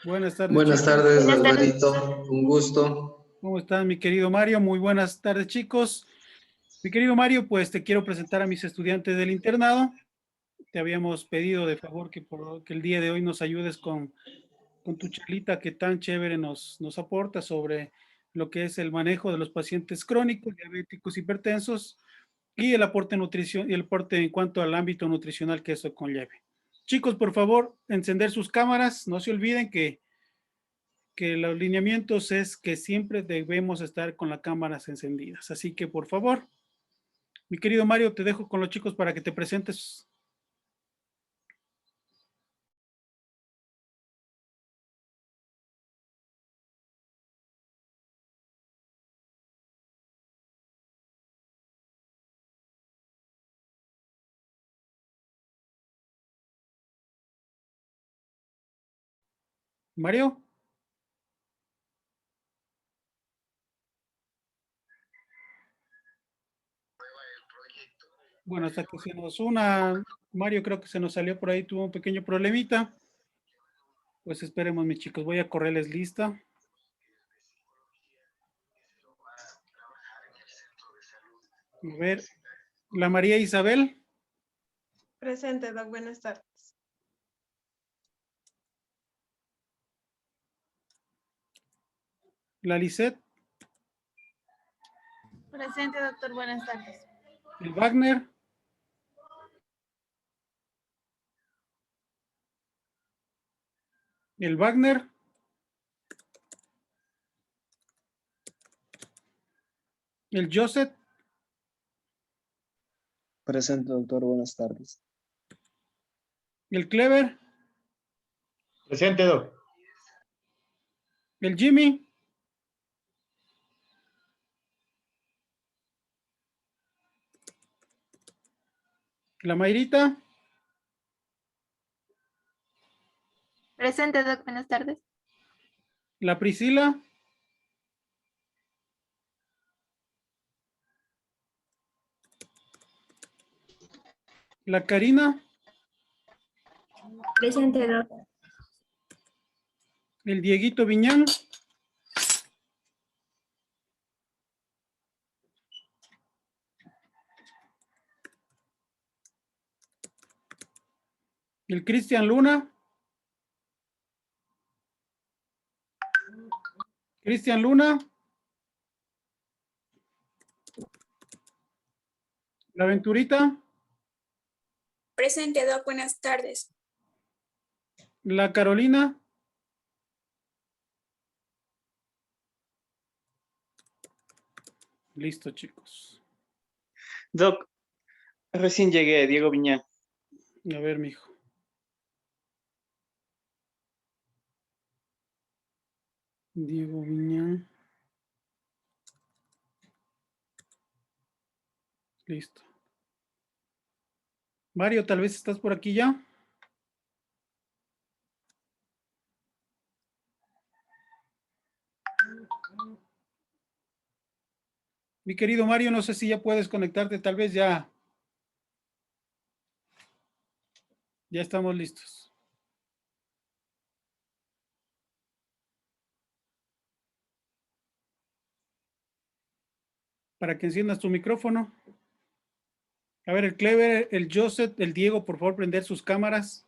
Buenas tardes, Buenas chicos. tardes, Buenas tardes. Alvarito. Un gusto. ¿Cómo están, mi querido Mario? Muy buenas tardes, chicos. Mi querido Mario, pues te quiero presentar a mis estudiantes del internado. Te habíamos pedido de favor que el día de hoy nos ayudes con tu charlita que tan chévere nos aporta sobre lo que es el manejo de los pacientes crónicos, diabéticos, hipertensos y el aporte nutrición y el aporte en cuanto al ámbito nutricional que eso conlleve. Chicos, por favor, encender sus cámaras. No se olviden que los lineamientos es que siempre debemos estar con las cámaras encendidas. Así que, por favor, mi querido Mario, te dejo con los chicos para que te presentes. Mario. Bueno, hasta que se nos una, Mario creo que se nos salió por ahí, tuvo un pequeño problemita. Pues esperemos, mis chicos, voy a correrles lista. A ver, la María Isabel, Presente, Doc. Buenas tardes. la Lisette, Presente, doctor. Buenas tardes. el Wagner, el Wagner, el Joseph, Presente, doctor. Buenas tardes. el Clever, Presente, Doc. el Jimmy, la Mayrita, Presente, doc. Buenas tardes. la Priscila, la Karina, Presente, doc. el Dieguito Viñán, el Cristian Luna, Cristian Luna, la Venturita, Presente, Doc. Buenas tardes. la Carolina, listo, chicos. Doc, recién llegué, Diego Viñán. A ver, mijo. Diego Viñán. Listo. Mario, tal vez estás por aquí ya. Mi querido Mario, no sé si ya puedes conectarte, tal vez ya estamos listos. Para que enciendas tu micrófono. A ver, el Clever, el Joseph, el Diego, por favor, prender sus cámaras.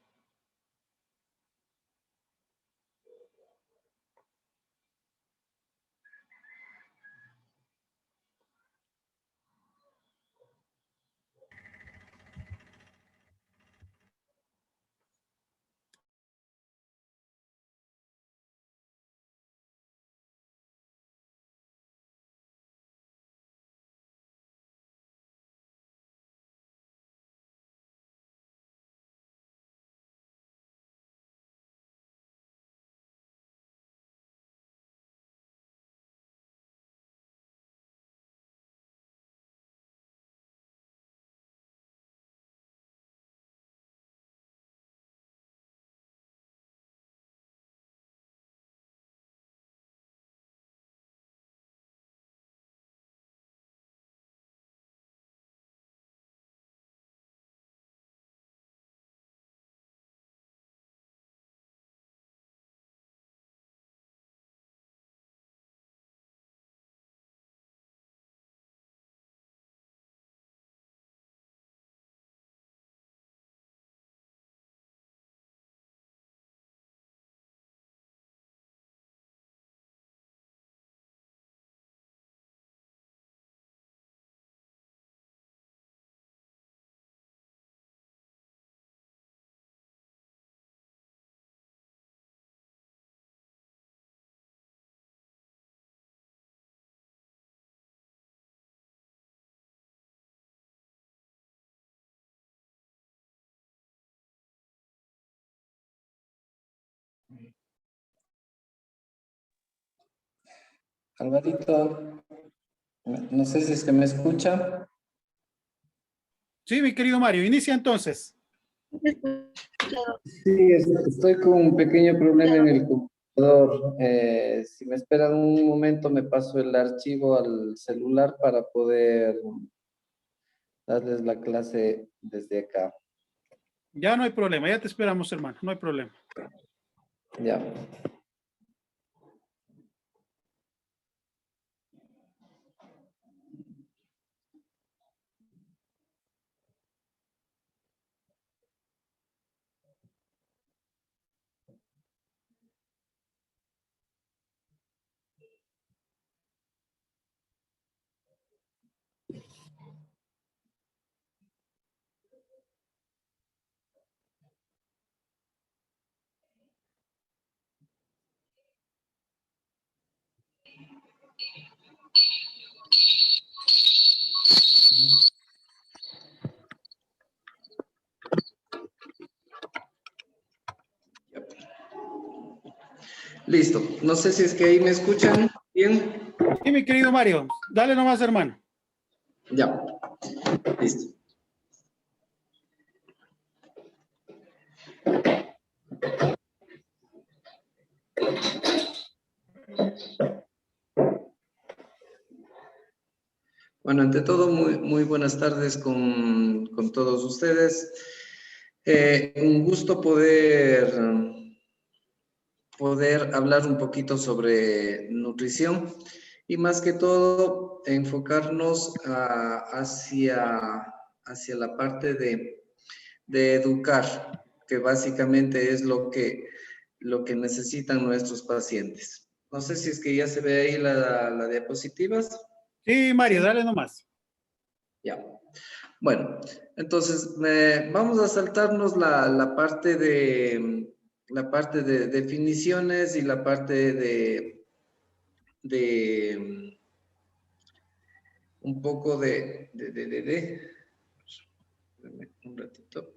Alvarito, no sé si es que me escucha. Sí, mi querido Mario, inicia entonces. Sí, estoy con un pequeño problema en el computador. Si me esperan un momento, me paso el archivo al celular para poder darles la clase desde acá. Ya no hay problema, ya te esperamos, hermano, no hay problema. Ya. Listo. No sé si es que ahí me escuchan bien. Sí, mi querido Mario, dale nomás, hermano. Ya. Listo. Bueno, ante todo, muy buenas tardes con todos ustedes. Un gusto poder hablar un poquito sobre nutrición y más que todo enfocarnos hacia la parte de educar, que básicamente es lo que necesitan nuestros pacientes. No sé si es que ya se ve ahí la diapositivas. Sí, Mario, Sí. dale nomás. Ya. Bueno, entonces vamos a saltarnos la parte de definiciones y la parte de un poco espérame un ratito.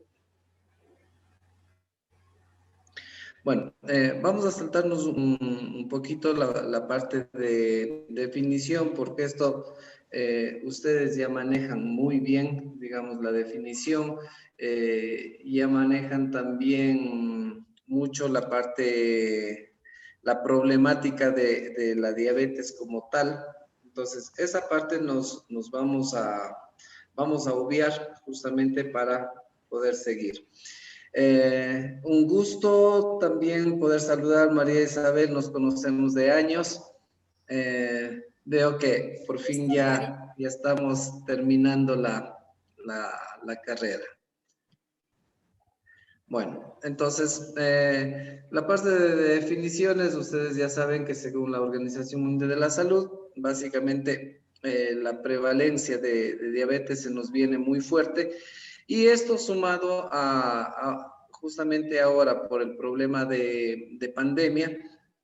Bueno, vamos a saltarnos un poquito la parte de definición, porque esto ustedes ya manejan muy bien, digamos, la definición, ya manejan también mucho la parte, la problemática de la diabetes como tal. Entonces, esa parte nos vamos a obviar justamente para poder seguir. Un gusto también poder saludar, María Isabel, nos conocemos de años. Veo que por fin ya estamos terminando la carrera. Bueno, entonces, la parte de definiciones, ustedes ya saben que según la Organización Mundial de la Salud, básicamente la prevalencia de diabetes se nos viene muy fuerte. Y esto sumado justamente ahora por el problema de pandemia,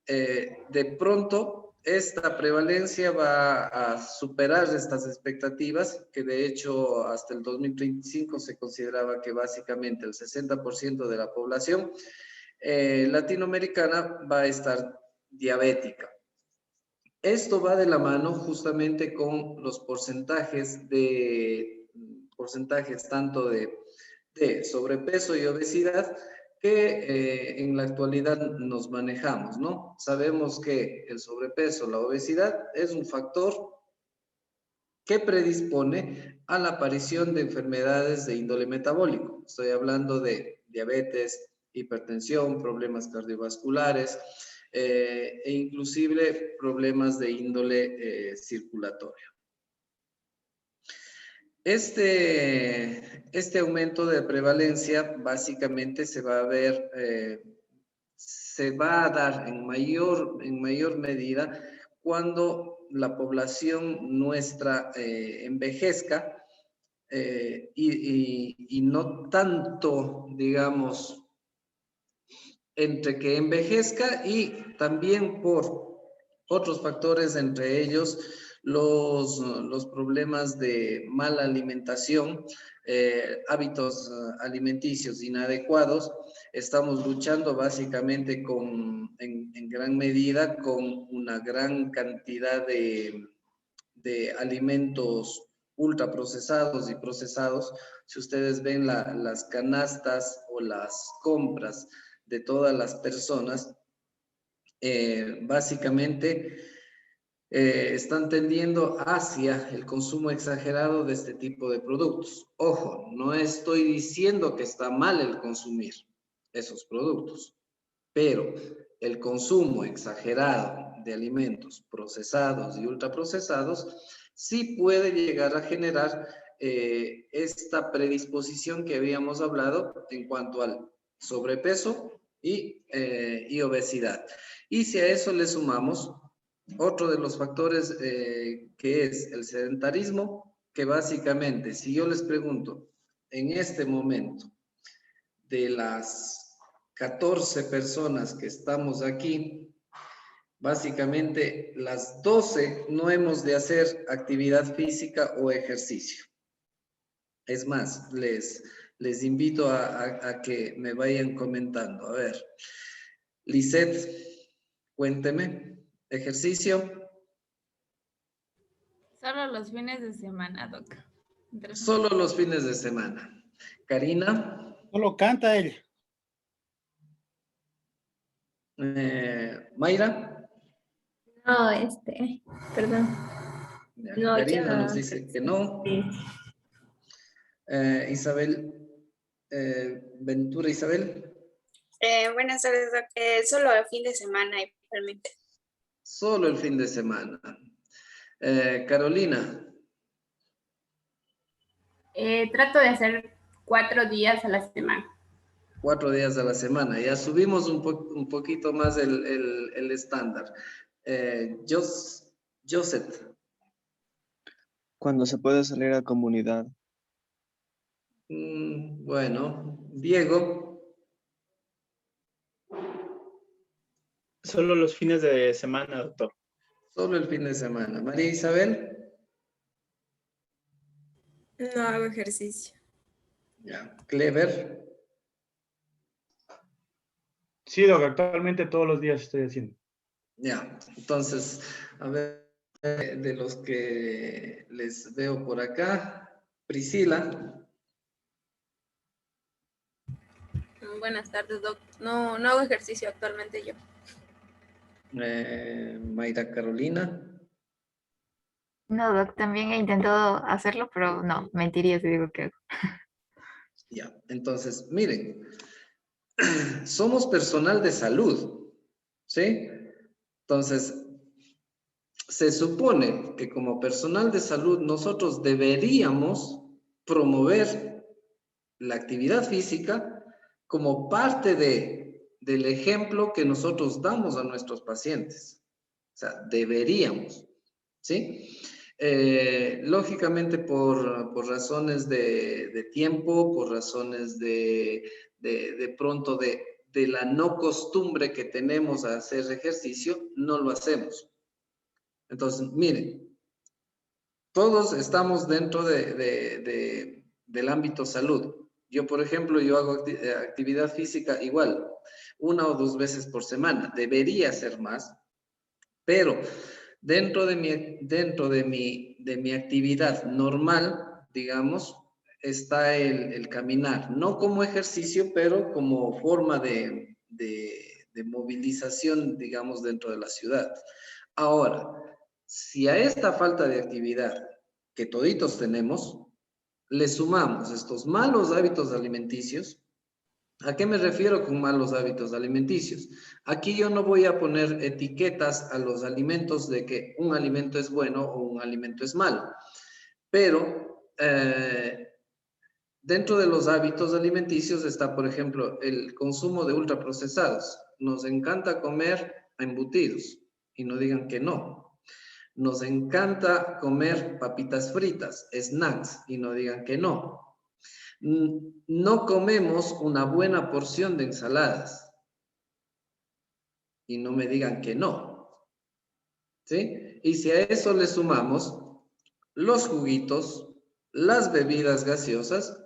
de pronto esta prevalencia va a superar estas expectativas, que de hecho hasta el 2035 se consideraba que básicamente el 60% de la población latinoamericana va a estar diabética. Esto va de la mano justamente con los porcentajes tanto de sobrepeso y obesidad que en la actualidad nos manejamos, ¿no? Sabemos que el sobrepeso, la obesidad, es un factor que predispone a la aparición de enfermedades de índole metabólico. Estoy hablando de diabetes, hipertensión, problemas cardiovasculares e inclusive problemas de índole circulatorio. Este aumento de prevalencia básicamente se va a dar en mayor medida cuando la población nuestra envejezca y no tanto, digamos, entre que envejezca y también por otros factores, entre ellos los problemas de mala alimentación, hábitos alimenticios inadecuados. Estamos luchando básicamente en gran medida con una gran cantidad de alimentos ultraprocesados y procesados. Si ustedes ven las canastas o las compras de todas las personas, básicamente están tendiendo hacia el consumo exagerado de este tipo de productos. Ojo, no estoy diciendo que está mal el consumir esos productos, pero el consumo exagerado de alimentos procesados y ultraprocesados sí puede llegar a generar esta predisposición que habíamos hablado en cuanto al sobrepeso y obesidad. Y si a eso le sumamos otro de los factores que es el sedentarismo, que básicamente, si yo les pregunto en este momento, de las 14 personas que estamos aquí, básicamente las 12 no hemos de hacer actividad física o ejercicio. Es más, les invito a que me vayan comentando. A ver, Lisette, cuénteme, ¿ejercicio? Solo los fines de semana, Doc. Solo los fines de semana. Karina. Solo canta ella. Mayra. No, perdón. Ya, No, Karina ya. nos dice que no. Sí. Isabel, Ventura Isabel. Buenas tardes, Doc. Solo el fin de semana, igualmente. Solo el fin de semana. Carolina. Trato de hacer 4 días a la semana. 4 días a la semana. Ya subimos un poquito más el estándar. Joseph. Cuando se puede salir a comunidad. Bueno, Diego. Solo los fines de semana, doctor. Solo el fin de semana. María Isabel. No hago ejercicio. Ya. Clever. Sí, doctor, actualmente todos los días estoy haciendo. Ya, entonces, a ver, de los que les veo por acá, Priscila. Buenas tardes, Doc. No hago ejercicio actualmente yo. Mayra Carolina. No, Doc, también he intentado hacerlo, pero no, mentiría si digo que hago. Ya, entonces, miren, somos personal de salud, ¿sí? Entonces, se supone que como personal de salud nosotros deberíamos promover la actividad física como parte del ejemplo que nosotros damos a nuestros pacientes. O sea, deberíamos, ¿sí? Lógicamente por razones de tiempo, por razones de pronto de la no costumbre que tenemos a hacer ejercicio, no lo hacemos. Entonces, miren, todos estamos dentro del ámbito salud. Yo, por ejemplo, yo hago actividad física igual, 1 o 2 veces por semana. Debería ser más, pero dentro de mi actividad normal, digamos, está el caminar. No como ejercicio, pero como forma de movilización, digamos, dentro de la ciudad. Ahora, si a esta falta de actividad que toditos tenemos, le sumamos estos malos hábitos alimenticios. ¿A qué me refiero con malos hábitos alimenticios? Aquí yo no voy a poner etiquetas a los alimentos de que un alimento es bueno o un alimento es malo, pero dentro de los hábitos alimenticios está, por ejemplo, el consumo de ultraprocesados. Nos encanta comer embutidos y no digan que no. Nos encanta comer papitas fritas, snacks, y no digan que no. No comemos una buena porción de ensaladas. Y no me digan que no. ¿Sí? Y si a eso le sumamos los juguitos, las bebidas gaseosas,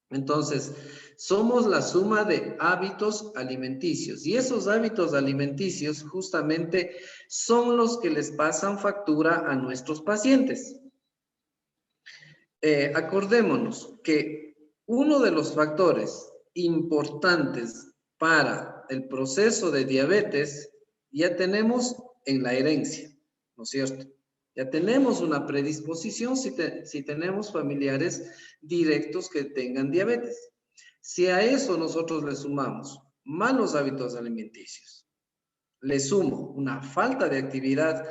entonces somos la suma de hábitos alimenticios. Y esos hábitos alimenticios justamente son los que les pasan factura a nuestros pacientes. Acordémonos que uno de los factores importantes para el proceso de diabetes ya tenemos en la herencia, ¿no es cierto? Ya tenemos una predisposición si tenemos familiares directos que tengan diabetes. Si a eso nosotros le sumamos malos hábitos alimenticios, le sumo una falta de actividad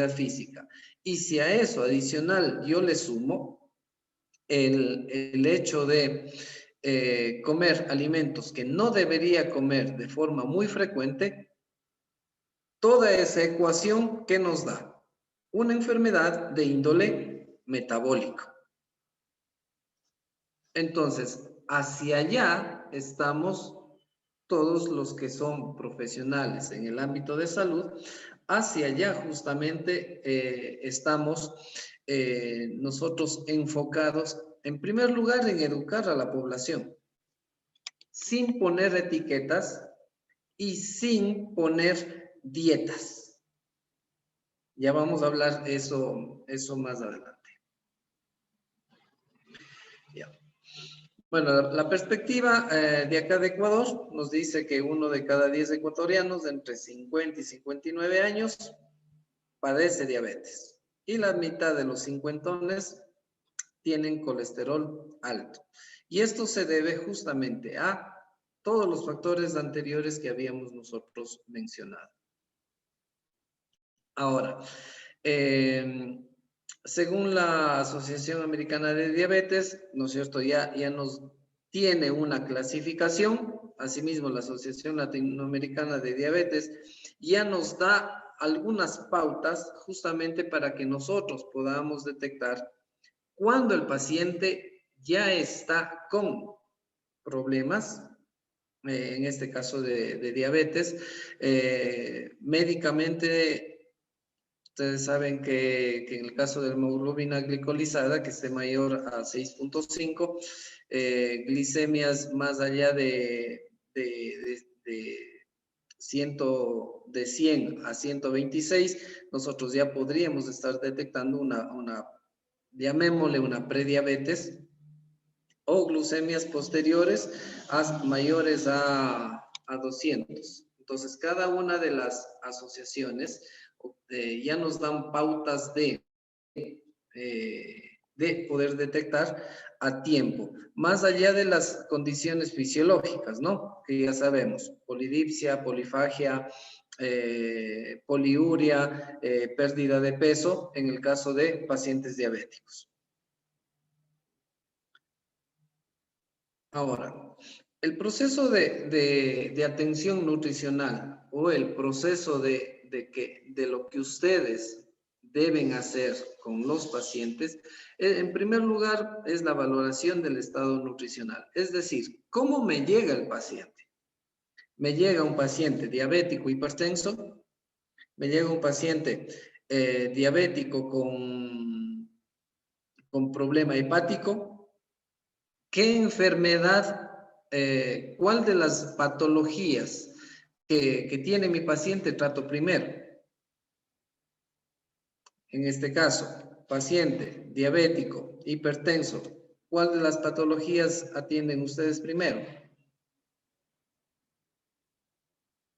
física, y si a eso adicional yo le sumo el hecho de comer alimentos que no debería comer de forma muy frecuente, toda esa ecuación, ¿qué nos da? Una enfermedad de índole metabólico. Entonces, hacia allá estamos todos los que son profesionales en el ámbito de salud, hacia allá justamente estamos nosotros enfocados, en primer lugar, en educar a la población, sin poner etiquetas y sin poner dietas. Ya vamos a hablar eso más adelante. Ya. Bueno, la perspectiva de acá de Ecuador nos dice que 1 de cada 10 ecuatorianos de entre 50 y 59 años padece diabetes. Y la mitad de los cincuentones tienen colesterol alto. Y esto se debe justamente a todos los factores anteriores que habíamos nosotros mencionado. Ahora, según la Asociación Americana de Diabetes, ¿no es cierto? Ya nos tiene una clasificación. Asimismo, la Asociación Latinoamericana de Diabetes ya nos da algunas pautas justamente para que nosotros podamos detectar cuando el paciente ya está con problemas, en este caso de diabetes, médicamente. Ustedes saben que en el caso de la hemoglobina glicolizada, que esté mayor a 6.5, glicemias más allá de 100 a 126, nosotros ya podríamos estar detectando llamémosle una prediabetes, o glucemias posteriores mayores a 200. Entonces, cada una de las asociaciones ya nos dan pautas de poder detectar a tiempo, más allá de las condiciones fisiológicas, ¿no? Que ya sabemos, polidipsia, polifagia, poliuria, pérdida de peso en el caso de pacientes diabéticos. Ahora, el proceso de atención nutricional o el proceso de lo que ustedes deben hacer con los pacientes, en primer lugar es la valoración del estado nutricional. Es decir, ¿cómo me llega el paciente? ¿Me llega un paciente diabético hipertenso? ¿Me llega un paciente diabético con problema hepático? ¿Qué enfermedad, cuál de las patologías que tiene mi paciente trato primero? En este caso, paciente diabético, hipertenso, ¿cuál de las patologías atienden ustedes primero?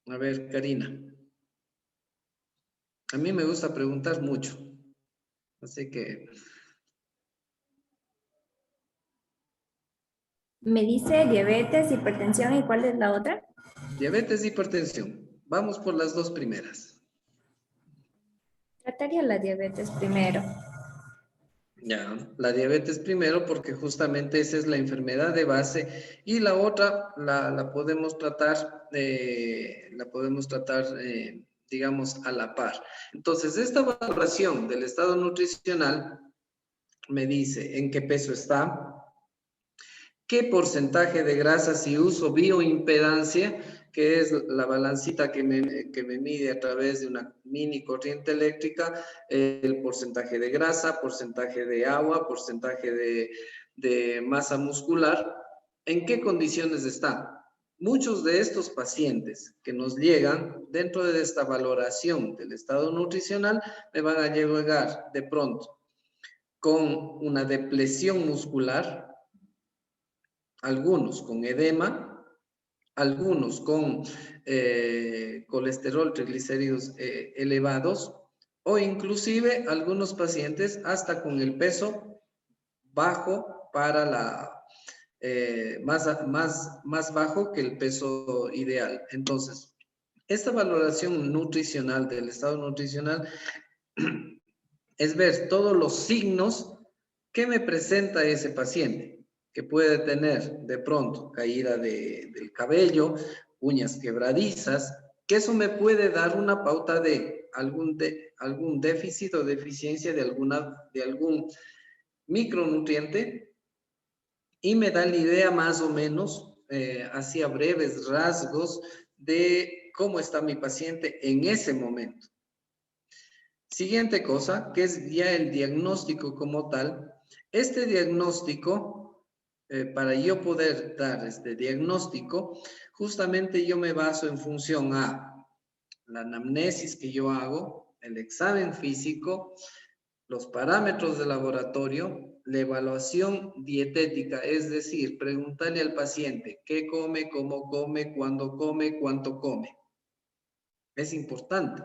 A ver, Karina. A mí me gusta preguntar mucho, así que... Me dice diabetes, hipertensión, ¿y cuál es la otra? Diabetes, hipertensión. Vamos por las dos primeras. Trataría la diabetes primero. Ya, la diabetes primero porque justamente esa es la enfermedad de base, y la otra la podemos tratar, digamos, a la par. Entonces, esta valoración del estado nutricional me dice en qué peso está, qué porcentaje de grasas y uso bioimpedancia, que es la balancita que me mide a través de una mini corriente eléctrica el porcentaje de grasa, porcentaje de agua, porcentaje de masa muscular. ¿En qué condiciones está? Muchos de estos pacientes que nos llegan dentro de esta valoración del estado nutricional me van a llegar de pronto con una depresión muscular, algunos con edema, algunos con colesterol, triglicéridos elevados, o inclusive algunos pacientes hasta con el peso bajo para más bajo que el peso ideal. Entonces, esta valoración nutricional del estado nutricional es ver todos los signos que me presenta ese paciente, que puede tener de pronto caída del cabello, uñas quebradizas, que eso me puede dar una pauta de algún déficit o deficiencia de algún micronutriente, y me da la idea más o menos, hacia breves rasgos, de cómo está mi paciente en ese momento. Siguiente cosa, que es ya el diagnóstico como tal. Este diagnóstico, para yo poder dar este diagnóstico, justamente yo me baso en función a la anamnesis que yo hago, el examen físico, los parámetros de laboratorio, la evaluación dietética, es decir, preguntarle al paciente qué come, cómo come, cuándo come, cuánto come. Es importante,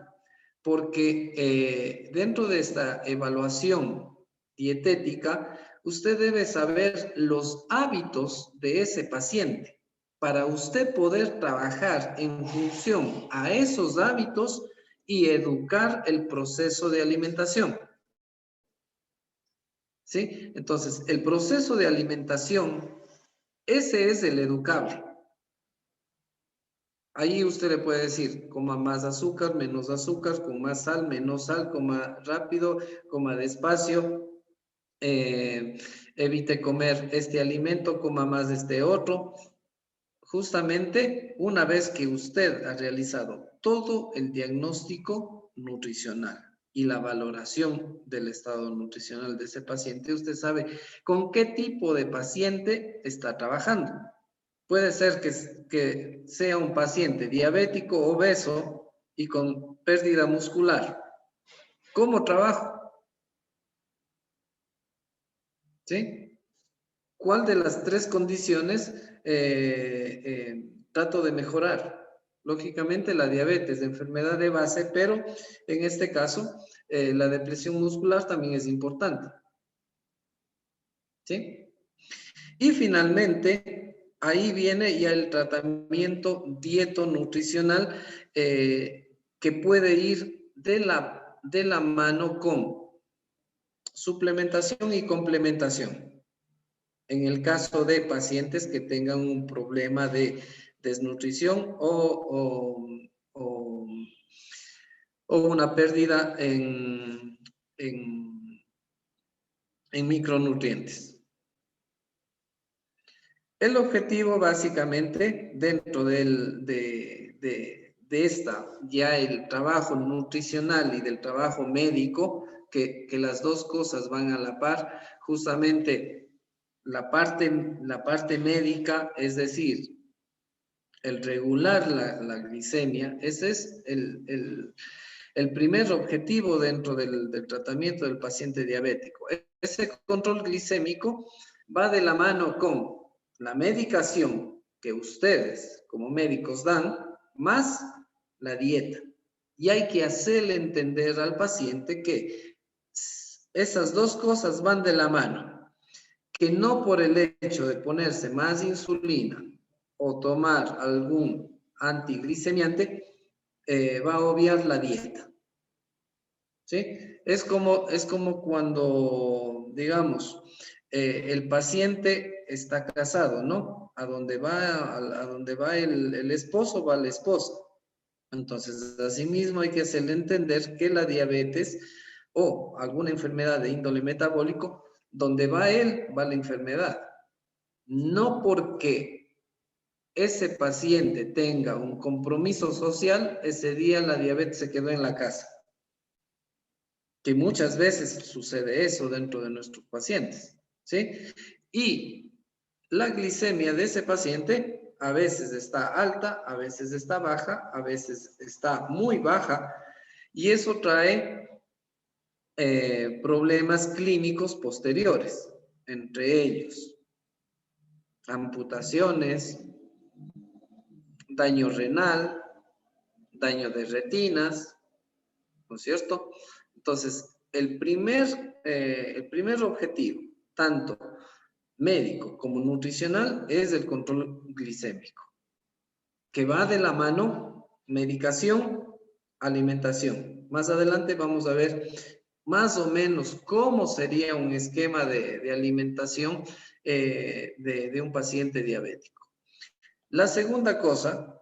porque dentro de esta evaluación dietética, usted debe saber los hábitos de ese paciente para usted poder trabajar en función a esos hábitos y educar el proceso de alimentación. ¿Sí? Entonces, el proceso de alimentación, ese es el educable. Ahí usted le puede decir, coma más azúcar, menos azúcar, con más sal, menos sal, coma rápido, coma despacio, evite comer este alimento, coma más este otro. Justamente, una vez que usted ha realizado todo el diagnóstico nutricional y la valoración del estado nutricional de ese paciente, usted sabe con qué tipo de paciente está trabajando. Puede ser que sea un paciente diabético, obeso y con pérdida muscular. ¿Cómo trabajo? ¿Sí? ¿Cuál de las tres condiciones trato de mejorar? Lógicamente la diabetes, la enfermedad de base, pero en este caso la depresión muscular también es importante. ¿Sí? Y finalmente, ahí viene ya el tratamiento dieto-nutricional que puede ir de la mano con suplementación y complementación. En el caso de pacientes que tengan un problema de desnutrición o una pérdida en micronutrientes. El objetivo básicamente dentro de ya el trabajo nutricional y del trabajo médico, que las dos cosas van a la par, justamente la parte médica, es decir, el regular la glicemia, ese es el primer objetivo dentro del tratamiento del paciente diabético. Ese control glicémico va de la mano con la medicación que ustedes como médicos dan, más la dieta. Y hay que hacerle entender al paciente que esas dos cosas van de la mano. Que no por el hecho de ponerse más insulina o tomar algún antiglicemiante va a obviar la dieta. ¿Sí? Es como cuando, digamos, el paciente está casado, ¿no? A donde va el esposo, va la esposa. Entonces, asimismo hay que hacerle entender que la diabetes o alguna enfermedad de índole metabólico, donde va él, va la enfermedad. No porque ese paciente tenga un compromiso social, ese día la diabetes se quedó en la casa. Que muchas veces sucede eso dentro de nuestros pacientes, ¿sí? Y la glicemia de ese paciente a veces está alta, a veces está baja, a veces está muy baja, y eso trae problemas clínicos posteriores, entre ellos amputaciones, daño renal, daño de retinas, ¿no es cierto? Entonces, el primer objetivo, tanto médico como nutricional, es el control glicémico, que va de la mano medicación, alimentación. Más adelante vamos a ver más o menos cómo sería un esquema de alimentación de un paciente diabético. La segunda cosa,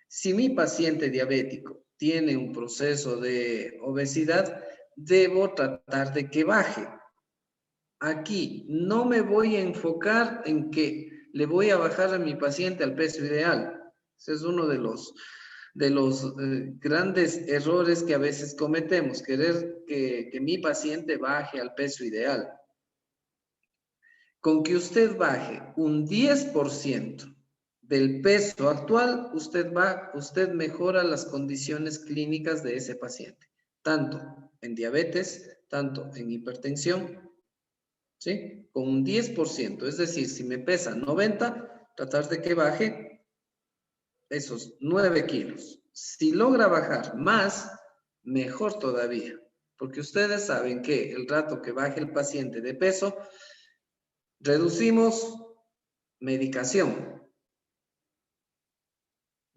si mi paciente diabético tiene un proceso de obesidad, debo tratar de que baje. Aquí no me voy a enfocar en que le voy a bajar a mi paciente al peso ideal. Ese es uno de los grandes errores que a veces cometemos, querer que mi paciente baje al peso ideal. Con que usted baje un 10% del peso actual, usted mejora las condiciones clínicas de ese paciente, tanto en diabetes, tanto en hipertensión, ¿sí? Con un 10%, es decir, si me pesa 90, tratar de que baje esos 9 kilos. Si logra bajar más, mejor todavía, porque ustedes saben que el rato que baje el paciente de peso, reducimos medicación,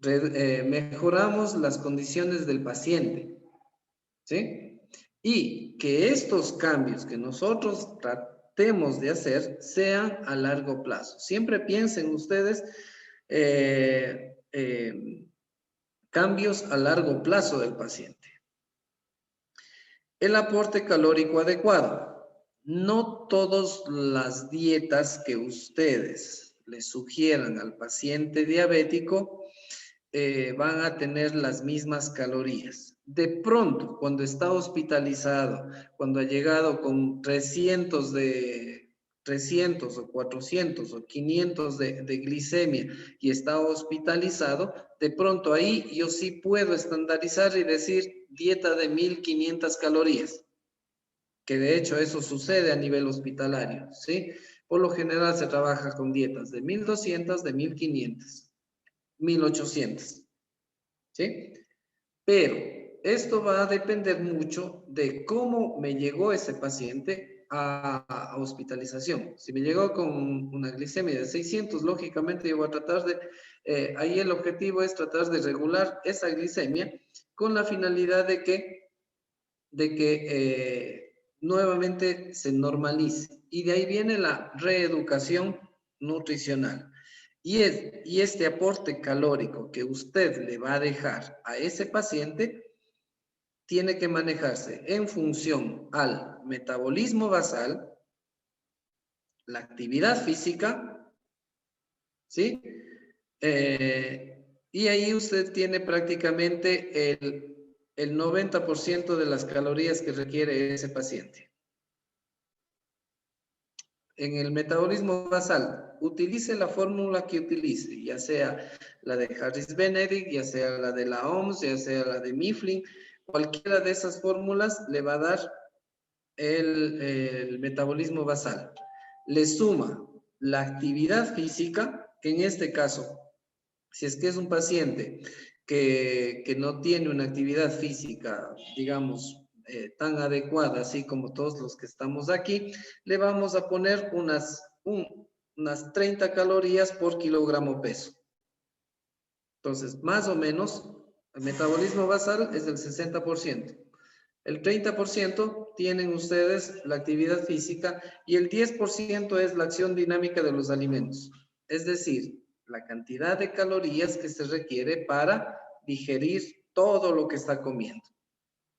mejoramos las condiciones del paciente, ¿sí? Y que estos cambios que nosotros tratemos de hacer sean a largo plazo. Siempre piensen ustedes cambios a largo plazo del paciente. El aporte calórico adecuado. No todas las dietas que ustedes le sugieran al paciente diabético van a tener las mismas calorías. De pronto, cuando está hospitalizado, cuando ha llegado con 300 o 400 o 500 de glicemia y está hospitalizado, de pronto ahí yo sí puedo estandarizar y decir dieta de 1500 calorías. Que de hecho eso sucede a nivel hospitalario, ¿sí? Por lo general se trabaja con dietas de 1200, de 1500, 1800, ¿sí? Pero esto va a depender mucho de cómo me llegó ese paciente a hospitalización. Si me llegó con una glicemia de 600, lógicamente yo voy a tratar de, ahí el objetivo es tratar de regular esa glicemia con la finalidad de que nuevamente se normalice. Y de ahí viene la reeducación nutricional. Y este aporte calórico que usted le va a dejar a ese paciente tiene que manejarse en función al metabolismo basal, la actividad física, ¿sí? Y ahí usted tiene prácticamente el 90% de las calorías que requiere ese paciente. En el metabolismo basal, utilice la fórmula que utilice, ya sea la de Harris-Benedict, ya sea la de la OMS, ya sea la de Mifflin, cualquiera de esas fórmulas le va a dar el metabolismo basal. Le suma la actividad física, que en este caso, si es que es un paciente que no tiene una actividad física, digamos, tan adecuada, así como todos los que estamos aquí, le vamos a poner unas 30 calorías por kilogramo peso. Entonces, más o menos, el metabolismo basal es del 60%. El 30% tienen ustedes la actividad física y el 10% es la acción dinámica de los alimentos. Es decir, la cantidad de calorías que se requiere para digerir todo lo que está comiendo.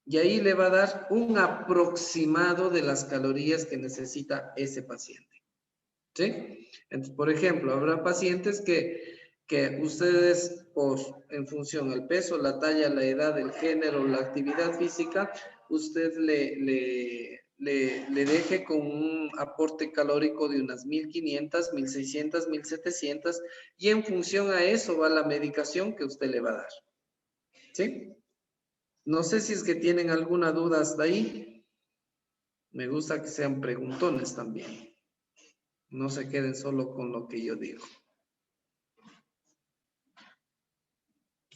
Y ahí le va a dar un aproximado de las calorías que necesita ese paciente. ¿Sí? Entonces, por ejemplo, habrá pacientes que que ustedes, en función al peso, la talla, la edad, el género, la actividad física, usted le deje con un aporte calórico de unas 1500, 1600, 1700, y en función a eso va la medicación que usted le va a dar. ¿Sí? No sé si es que tienen alguna duda hasta ahí. Me gusta que sean preguntones también. No se queden solo con lo que yo digo.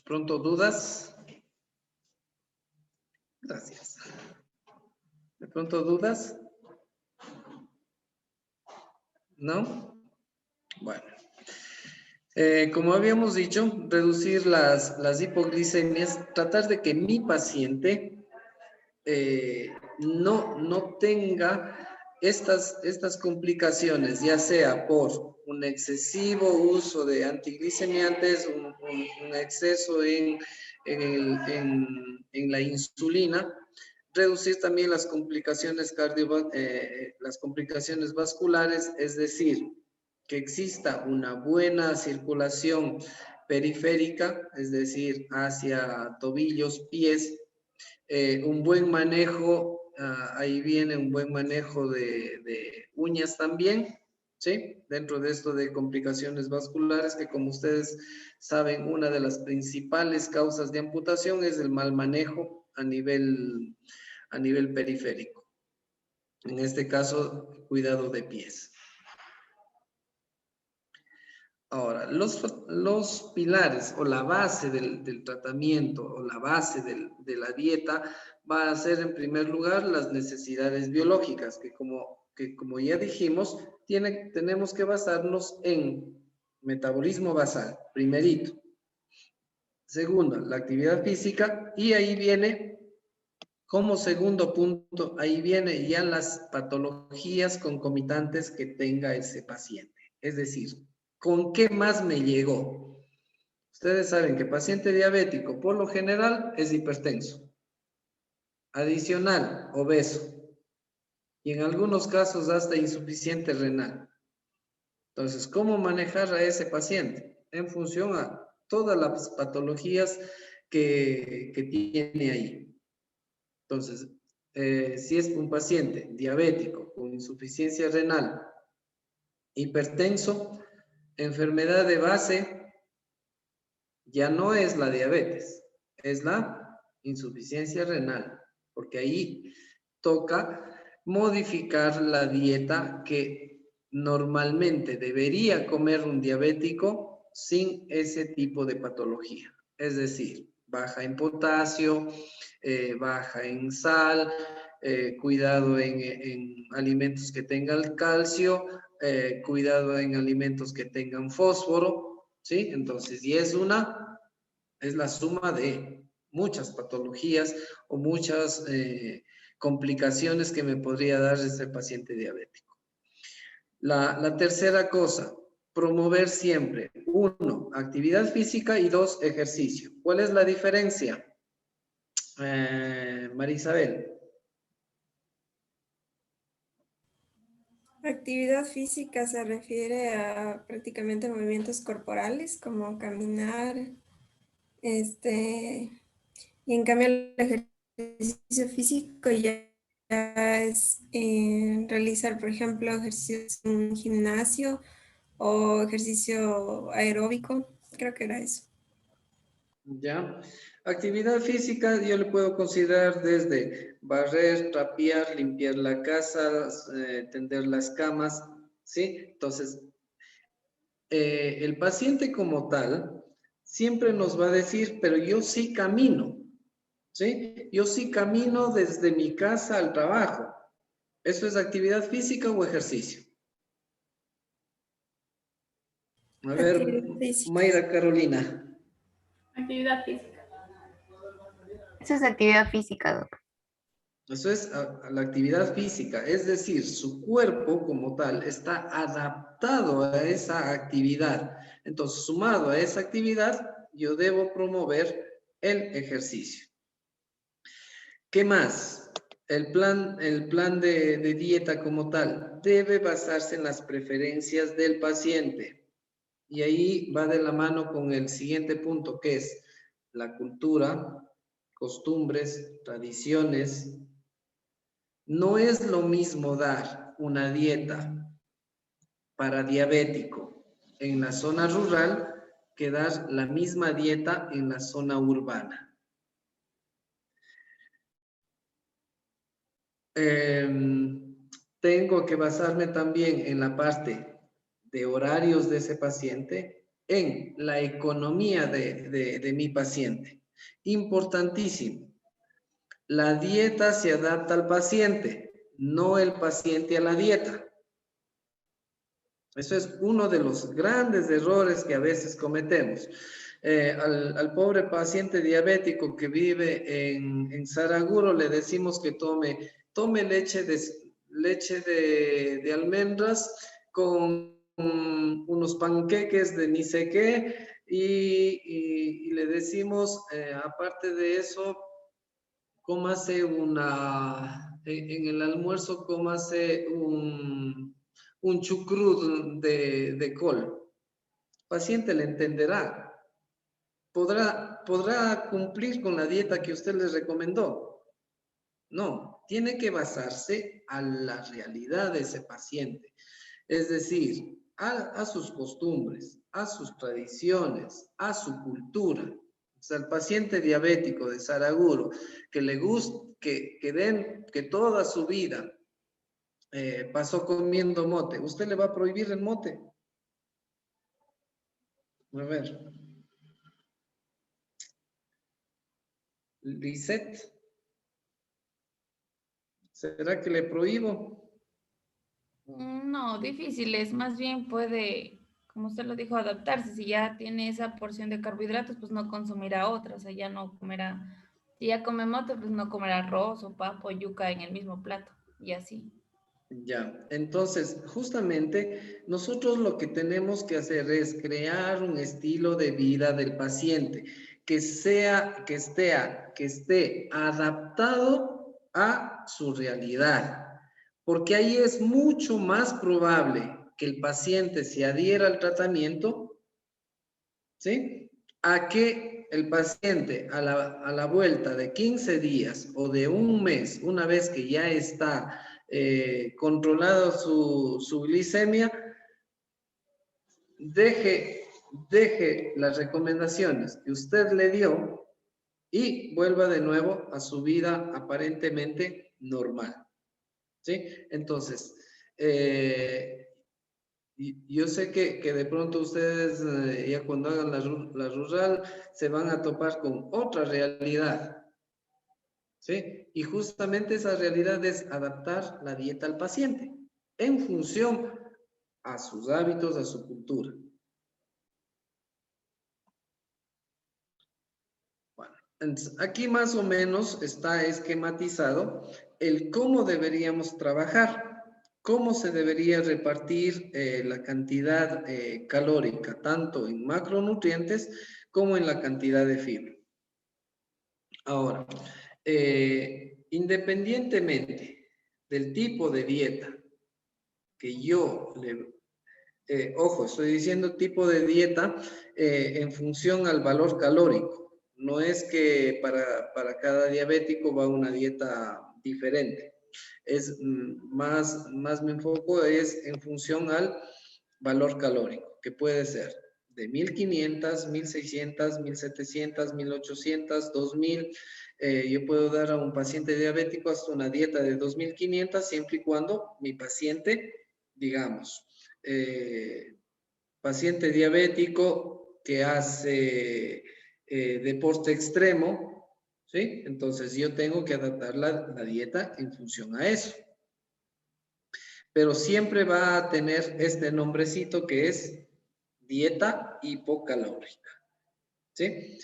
¿Pronto dudas? Gracias. ¿De pronto dudas? ¿No? Bueno. Como habíamos dicho, reducir las hipoglicemias, tratar de que mi paciente no tenga estas complicaciones, ya sea por un excesivo uso de antiglicemiantes, un exceso en la insulina, reducir también las complicaciones las complicaciones vasculares, es decir, que exista una buena circulación periférica, es decir, hacia tobillos, pies, un buen manejo, ahí viene un buen manejo de uñas también, ¿sí? Dentro de esto de complicaciones vasculares, que como ustedes saben, una de las principales causas de amputación es el mal manejo a nivel periférico. En este caso, cuidado de pies. Ahora, los pilares o la base del tratamiento o la base de la dieta va a ser en primer lugar las necesidades biológicas, que como ya dijimos, tenemos que basarnos en metabolismo basal, primerito. Segundo, la actividad física, y ahí viene, como segundo punto, ahí viene ya las patologías concomitantes que tenga ese paciente. Es decir, ¿con qué más me llegó? Ustedes saben que paciente diabético, por lo general, es hipertenso. Adicional, obeso. Y en algunos casos hasta insuficiente renal. Entonces, ¿cómo manejar a ese paciente? En función a todas las patologías que tiene ahí. Entonces, si es un paciente diabético con insuficiencia renal, hipertenso, enfermedad de base, ya no es la diabetes, es la insuficiencia renal, porque ahí toca modificar la dieta que normalmente debería comer un diabético sin ese tipo de patología. Es decir, baja en potasio, baja en sal, cuidado en alimentos que tengan calcio, cuidado en alimentos que tengan fósforo, ¿sí? Entonces, y es la suma de muchas patologías o muchas complicaciones que me podría dar este paciente diabético. La tercera cosa, promover siempre, 1, actividad física y 2, ejercicio. ¿Cuál es la diferencia? María Isabel. Actividad física se refiere a prácticamente movimientos corporales como caminar, y en cambio el ejercicio físico ya es realizar, por ejemplo, ejercicios en un gimnasio o ejercicio aeróbico, creo que era eso. Ya. Actividad física yo le puedo considerar desde barrer, trapear, limpiar la casa, tender las camas, ¿sí? Entonces, el paciente como tal siempre nos va a decir, pero yo sí camino, ¿sí? Yo sí camino desde mi casa al trabajo. ¿Eso es actividad física o ejercicio? A ver, Mayra Carolina. Actividad física. Eso es actividad física, Doc. Eso es a la actividad física, es decir, su cuerpo como tal está adaptado a esa actividad. Entonces, sumado a esa actividad, yo debo promover el ejercicio. ¿Qué más? El plan de dieta como tal debe basarse en las preferencias del paciente. Y ahí va de la mano con el siguiente punto, que es la cultura, costumbres, tradiciones. No es lo mismo dar una dieta para diabético en la zona rural que dar la misma dieta en la zona urbana. Tengo que basarme también en la parte de horarios de ese paciente, en la economía de mi paciente. Importantísimo. La dieta se adapta al paciente, no el paciente a la dieta. Eso es uno de los grandes errores que a veces cometemos. Al pobre paciente diabético que vive en Saraguro le decimos que tome leche de almendras con unos panqueques de ni sé qué y le decimos, aparte de eso, cómase en el almuerzo, cómase un chucrut de col. El paciente le entenderá. ¿Podrá cumplir con la dieta que usted les recomendó? No, tiene que basarse a la realidad de ese paciente. Es decir, a sus costumbres, a sus tradiciones, a su cultura. O sea, el paciente diabético de Saraguro, que le gusta, que toda su vida pasó comiendo mote, ¿usted le va a prohibir el mote? A ver. Lisette, ¿será que le prohíbo? No, difícil es, más bien puede, como usted lo dijo, adaptarse. Si ya tiene esa porción de carbohidratos, pues no consumirá otra, o sea, ya no comerá, si ya come mote, pues no comerá arroz o papa o yuca en el mismo plato, y así. Ya, entonces, justamente nosotros lo que tenemos que hacer es crear un estilo de vida del paciente que esté adaptado a su realidad, porque ahí es mucho más probable que el paciente se adhiera al tratamiento, ¿sí? A que el paciente a la vuelta de 15 días o de un mes, una vez que ya está controlado su glicemia, deje las recomendaciones que usted le dio y vuelva de nuevo a su vida aparentemente normal. ¿Sí? Entonces, yo sé que de pronto ustedes ya cuando hagan la rural se van a topar con otra realidad. ¿Sí? Y justamente esa realidad es adaptar la dieta al paciente en función a sus hábitos, a su cultura. Bueno, entonces aquí más o menos está esquematizado el cómo deberíamos trabajar, cómo se debería repartir la cantidad calórica, tanto en macronutrientes como en la cantidad de fibra. Ahora, independientemente del tipo de dieta que yo ojo, estoy diciendo tipo de dieta en función al valor calórico. No es que para cada diabético va una dieta diferente. Es más me enfoco es en función al valor calórico, que puede ser de 1500, 1600, 1700, 1800, 2000. Yo puedo dar a un paciente diabético hasta una dieta de 2500 siempre y cuando mi paciente, digamos, paciente diabético que hace deporte extremo, ¿sí? Entonces yo tengo que adaptar la dieta en función a eso. Pero siempre va a tener este nombrecito que es dieta hipocalórica, ¿sí?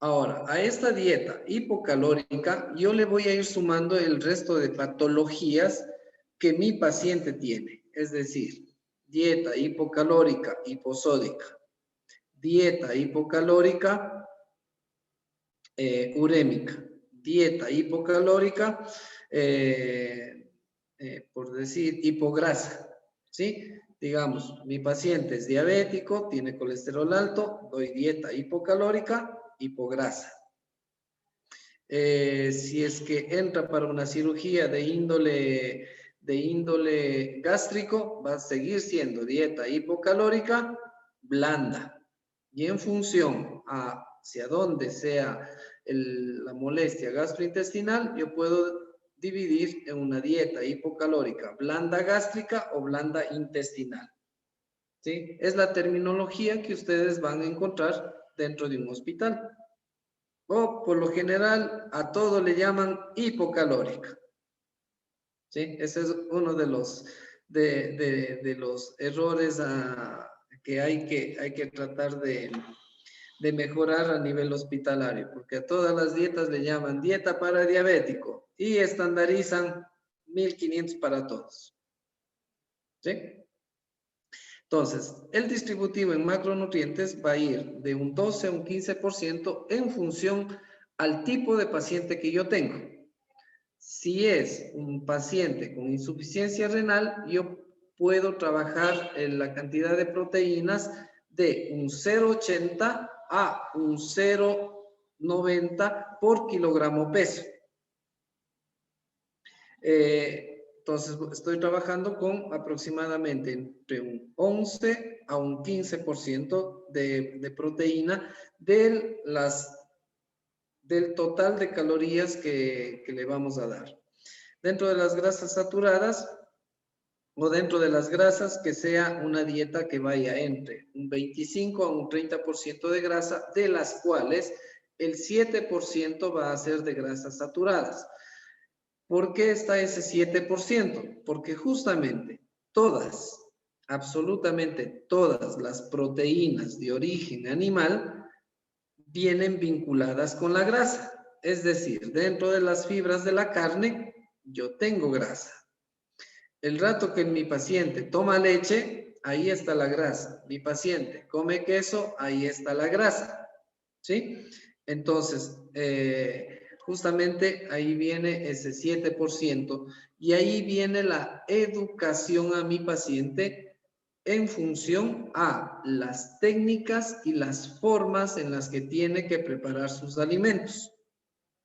Ahora, a esta dieta hipocalórica yo le voy a ir sumando el resto de patologías que mi paciente tiene, es decir, dieta hipocalórica hiposódica, dieta hipocalórica urémica, dieta hipocalórica, por decir, hipograsa, ¿sí? Digamos, mi paciente es diabético, tiene colesterol alto, doy dieta hipocalórica, hipograsa. Si es que entra para una cirugía de índole gástrico, va a seguir siendo dieta hipocalórica, blanda. Y en función hacia dónde sea la molestia gastrointestinal, yo puedo dividir en una dieta hipocalórica blanda gástrica o blanda intestinal. ¿Sí? Es la terminología que ustedes van a encontrar dentro de un hospital. O por lo general a todo le llaman hipocalórica. ¿Sí? Ese es uno de los errores que hay que tratar de mejorar a nivel hospitalario, porque a todas las dietas le llaman dieta para diabético y estandarizan 1500 para todos. ¿Sí? Entonces, el distributivo en macronutrientes va a ir de un 12 a un 15% en función al tipo de paciente que yo tengo. Si es un paciente con insuficiencia renal, yo puedo trabajar en la cantidad de proteínas de un 0,80 a un 0,90 por kilogramo peso. Entonces, estoy trabajando con aproximadamente entre un 11 a un 15% de proteína del total de calorías que le vamos a dar. Dentro de las grasas saturadas o dentro de las grasas, que sea una dieta que vaya entre un 25 a un 30% de grasa, de las cuales el 7% va a ser de grasas saturadas. ¿Por qué está ese 7%? Porque justamente todas, absolutamente todas las proteínas de origen animal vienen vinculadas con la grasa. Es decir, dentro de las fibras de la carne, yo tengo grasa. El rato que mi paciente toma leche, ahí está la grasa. Mi paciente come queso, ahí está la grasa. ¿Sí? Entonces, justamente ahí viene ese 7% y ahí viene la educación a mi paciente en función a las técnicas y las formas en las que tiene que preparar sus alimentos,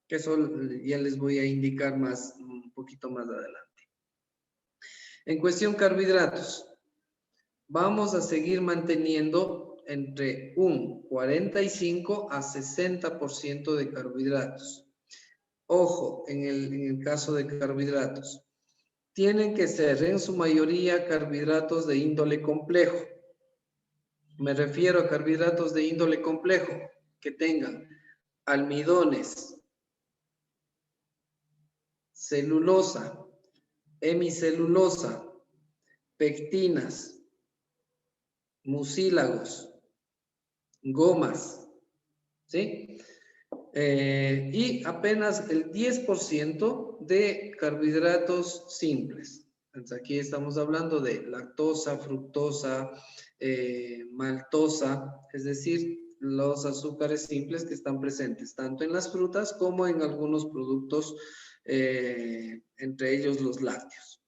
que eso ya les voy a indicar un poquito más adelante. En cuestión carbohidratos, vamos a seguir manteniendo entre un 45 a 60% de carbohidratos. Ojo, en el caso de carbohidratos, tienen que ser en su mayoría carbohidratos de índole complejo. Me refiero a carbohidratos de índole complejo que tengan almidones, celulosa, hemicelulosa, pectinas, mucílagos, gomas, ¿sí? Y apenas el 10% de carbohidratos simples. Entonces aquí estamos hablando de lactosa, fructosa, maltosa, es decir, los azúcares simples que están presentes tanto en las frutas como en algunos productos, entre ellos los lácteos.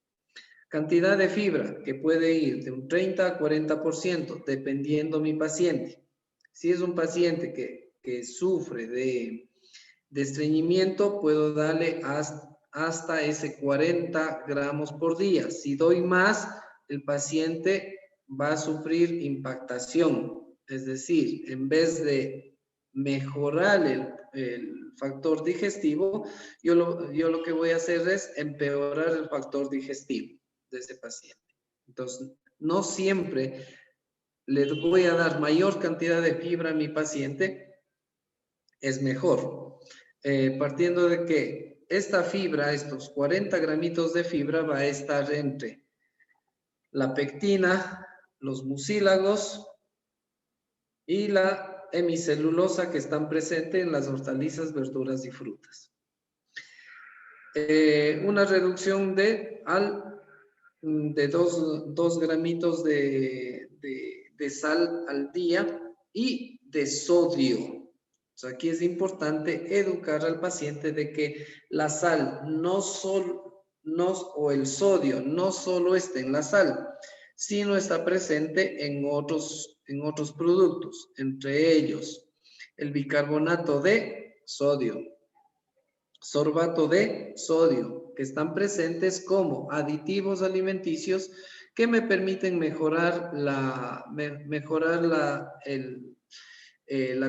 Cantidad de fibra que puede ir de un 30 a 40%, dependiendo mi paciente. Si es un paciente que sufre de estreñimiento, puedo darle hasta ese 40 gramos por día. Si doy más, el paciente va a sufrir impactación. Es decir, en vez de mejorar el factor digestivo, yo lo que voy a hacer es empeorar el factor digestivo de ese paciente. Entonces, no siempre le voy a dar mayor cantidad de fibra a mi paciente, es mejor. Partiendo de que esta fibra, estos 40 gramitos de fibra, va a estar entre la pectina, los mucílagos y la hemicelulosa que están presentes en las hortalizas, verduras y frutas. Una reducción de 2 gramitos de sal al día y de sodio. O sea, aquí es importante educar al paciente de que la sal o el sodio no solo está en la sal, sino está presente en otros productos, entre ellos el bicarbonato de sodio, sorbato de sodio, que están presentes como aditivos alimenticios que me permiten mejorar la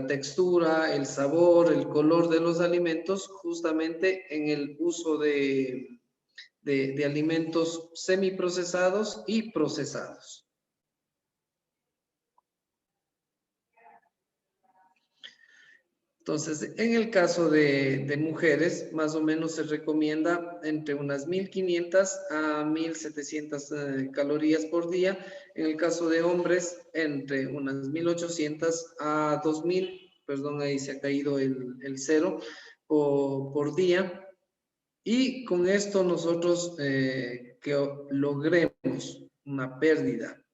textura, el sabor, el color de los alimentos, justamente en el uso de alimentos semiprocesados y procesados. Entonces, en el caso de mujeres, más o menos se recomienda entre unas 1500 a 1700 calorías por día. En el caso de hombres, entre unas 1800 a 2000, perdón, ahí se ha caído el cero, por día. Y con esto nosotros que logremos una pérdida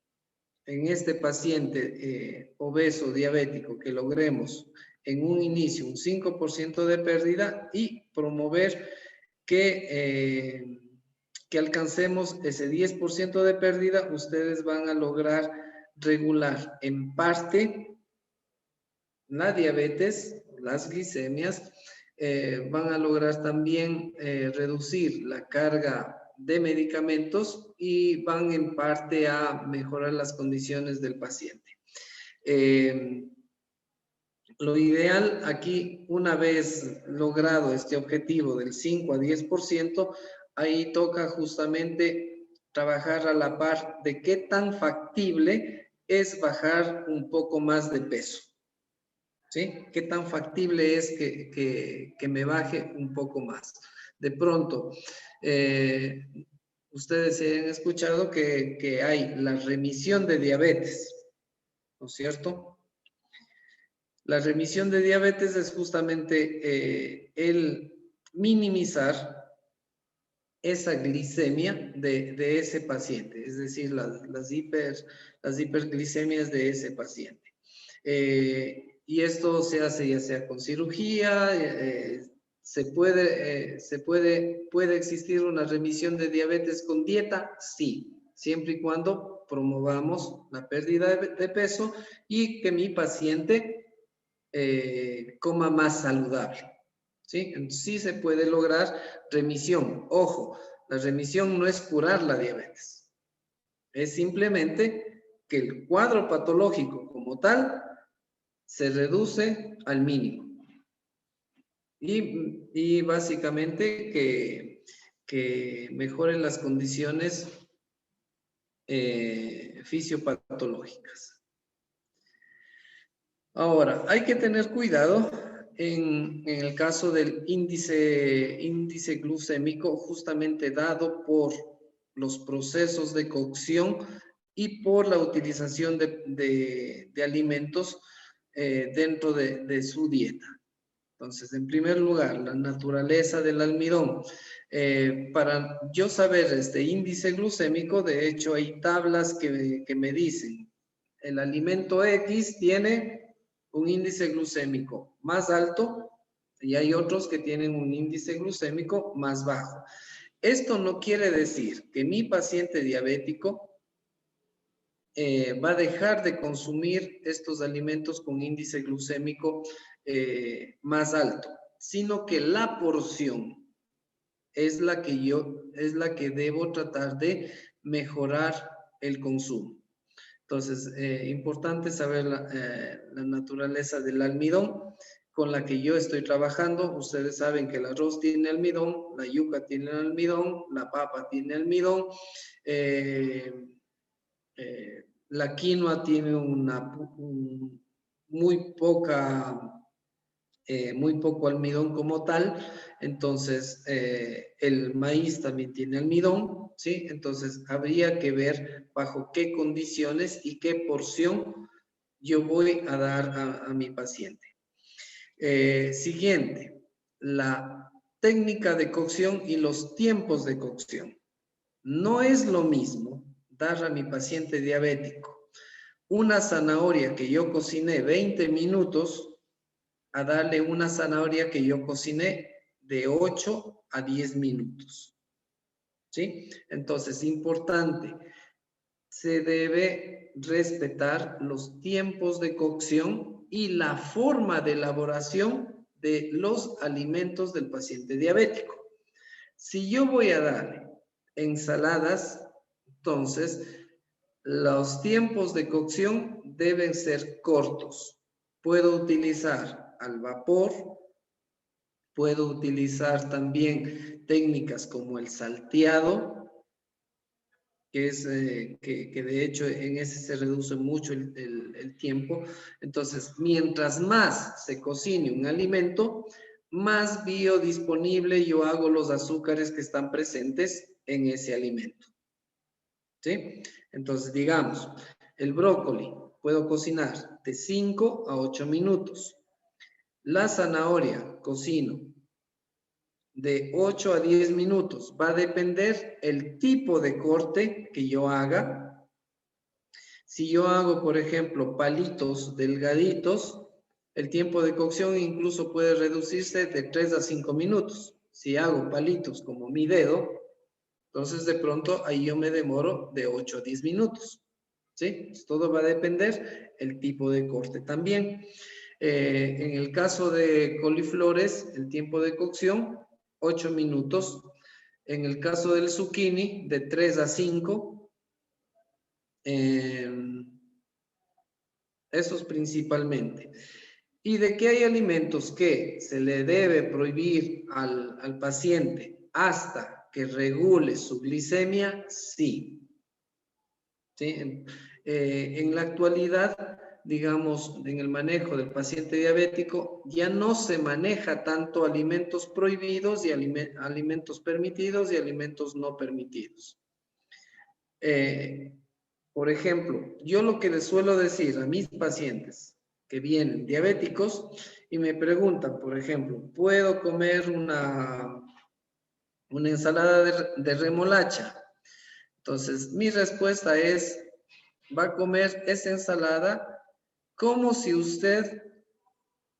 en este paciente obeso diabético, que logremos en un inicio un 5% de pérdida y promover que alcancemos ese 10% de pérdida, ustedes van a lograr regular en parte la diabetes, las glicemias, van a lograr también reducir la carga de medicamentos y van en parte a mejorar las condiciones del paciente. Lo ideal aquí, una vez logrado este objetivo del 5 a 10%, ahí toca justamente trabajar a la par de qué tan factible es bajar un poco más de peso. ¿Sí? ¿Qué tan factible es que me baje un poco más? De pronto, ustedes se han escuchado que hay la remisión de diabetes, ¿no es cierto? La remisión de diabetes es justamente el minimizar esa glicemia de ese paciente, es decir, las hiperglicemias de ese paciente. Y esto se hace ya sea con cirugía, puede existir una remisión de diabetes con dieta, sí, siempre y cuando promovamos la pérdida de peso y que mi paciente coma más saludable. ¿Sí? Sí se puede lograr remisión. Ojo, la remisión no es curar la diabetes. Es simplemente que el cuadro patológico como tal se reduce al mínimo. Y básicamente que mejoren las condiciones fisiopatológicas. Ahora, hay que tener cuidado en el caso del índice glucémico, justamente dado por los procesos de cocción y por la utilización de alimentos dentro de su dieta. Entonces, en primer lugar, la naturaleza del almidón. Para yo saber este índice glucémico, de hecho, hay tablas que me dicen, el alimento X tiene un índice glucémico más alto y hay otros que tienen un índice glucémico más bajo. Esto no quiere decir que mi paciente diabético va a dejar de consumir estos alimentos con índice glucémico más alto, sino que la porción es la que debo tratar de mejorar el consumo. Entonces, importante saber la naturaleza del almidón con la que yo estoy trabajando. Ustedes saben que el arroz tiene almidón, la yuca tiene almidón, la papa tiene almidón, la quinoa tiene muy poco almidón como tal. Entonces, el maíz también tiene almidón, ¿sí? Entonces, habría que ver bajo qué condiciones y qué porción yo voy a dar a mi paciente. Siguiente, la técnica de cocción y los tiempos de cocción. No es lo mismo dar a mi paciente diabético una zanahoria que yo cociné 20 minutos a darle una zanahoria que yo cociné de 8 a 10 minutos. ¿Sí? Entonces, importante, se debe respetar los tiempos de cocción y la forma de elaboración de los alimentos del paciente diabético. Si yo voy a darle ensaladas, entonces los tiempos de cocción deben ser cortos. Puedo utilizar al vapor, puedo utilizar también técnicas como el salteado, que es que de hecho en ese se reduce mucho el tiempo. Entonces, mientras más se cocine un alimento, más biodisponible yo hago los azúcares que están presentes en ese alimento. ¿Sí? Entonces, digamos, el brócoli puedo cocinar de 5 a 8 minutos. La zanahoria cocino de 8 a 10 minutos. Va a depender el tipo de corte que yo haga. Si yo hago, por ejemplo, palitos delgaditos, el tiempo de cocción incluso puede reducirse de 3 a 5 minutos. Si hago palitos como mi dedo, entonces de pronto ahí yo me demoro de 8 a 10 minutos. ¿Sí? Todo va a depender el tipo de corte también. En el caso de coliflores, el tiempo de cocción, 8 minutos. En el caso del zucchini, de 3 a 5. Esos principalmente. Y de que hay alimentos que se le debe prohibir al paciente hasta que regule su glicemia, sí. ¿Sí? En la actualidad, digamos, en el manejo del paciente diabético, ya no se maneja tanto alimentos prohibidos y alimentos permitidos y alimentos no permitidos. Por ejemplo, yo lo que les suelo decir a mis pacientes que vienen diabéticos y me preguntan, por ejemplo, ¿puedo comer una ensalada de remolacha? Entonces, mi respuesta es, va a comer esa ensalada como si usted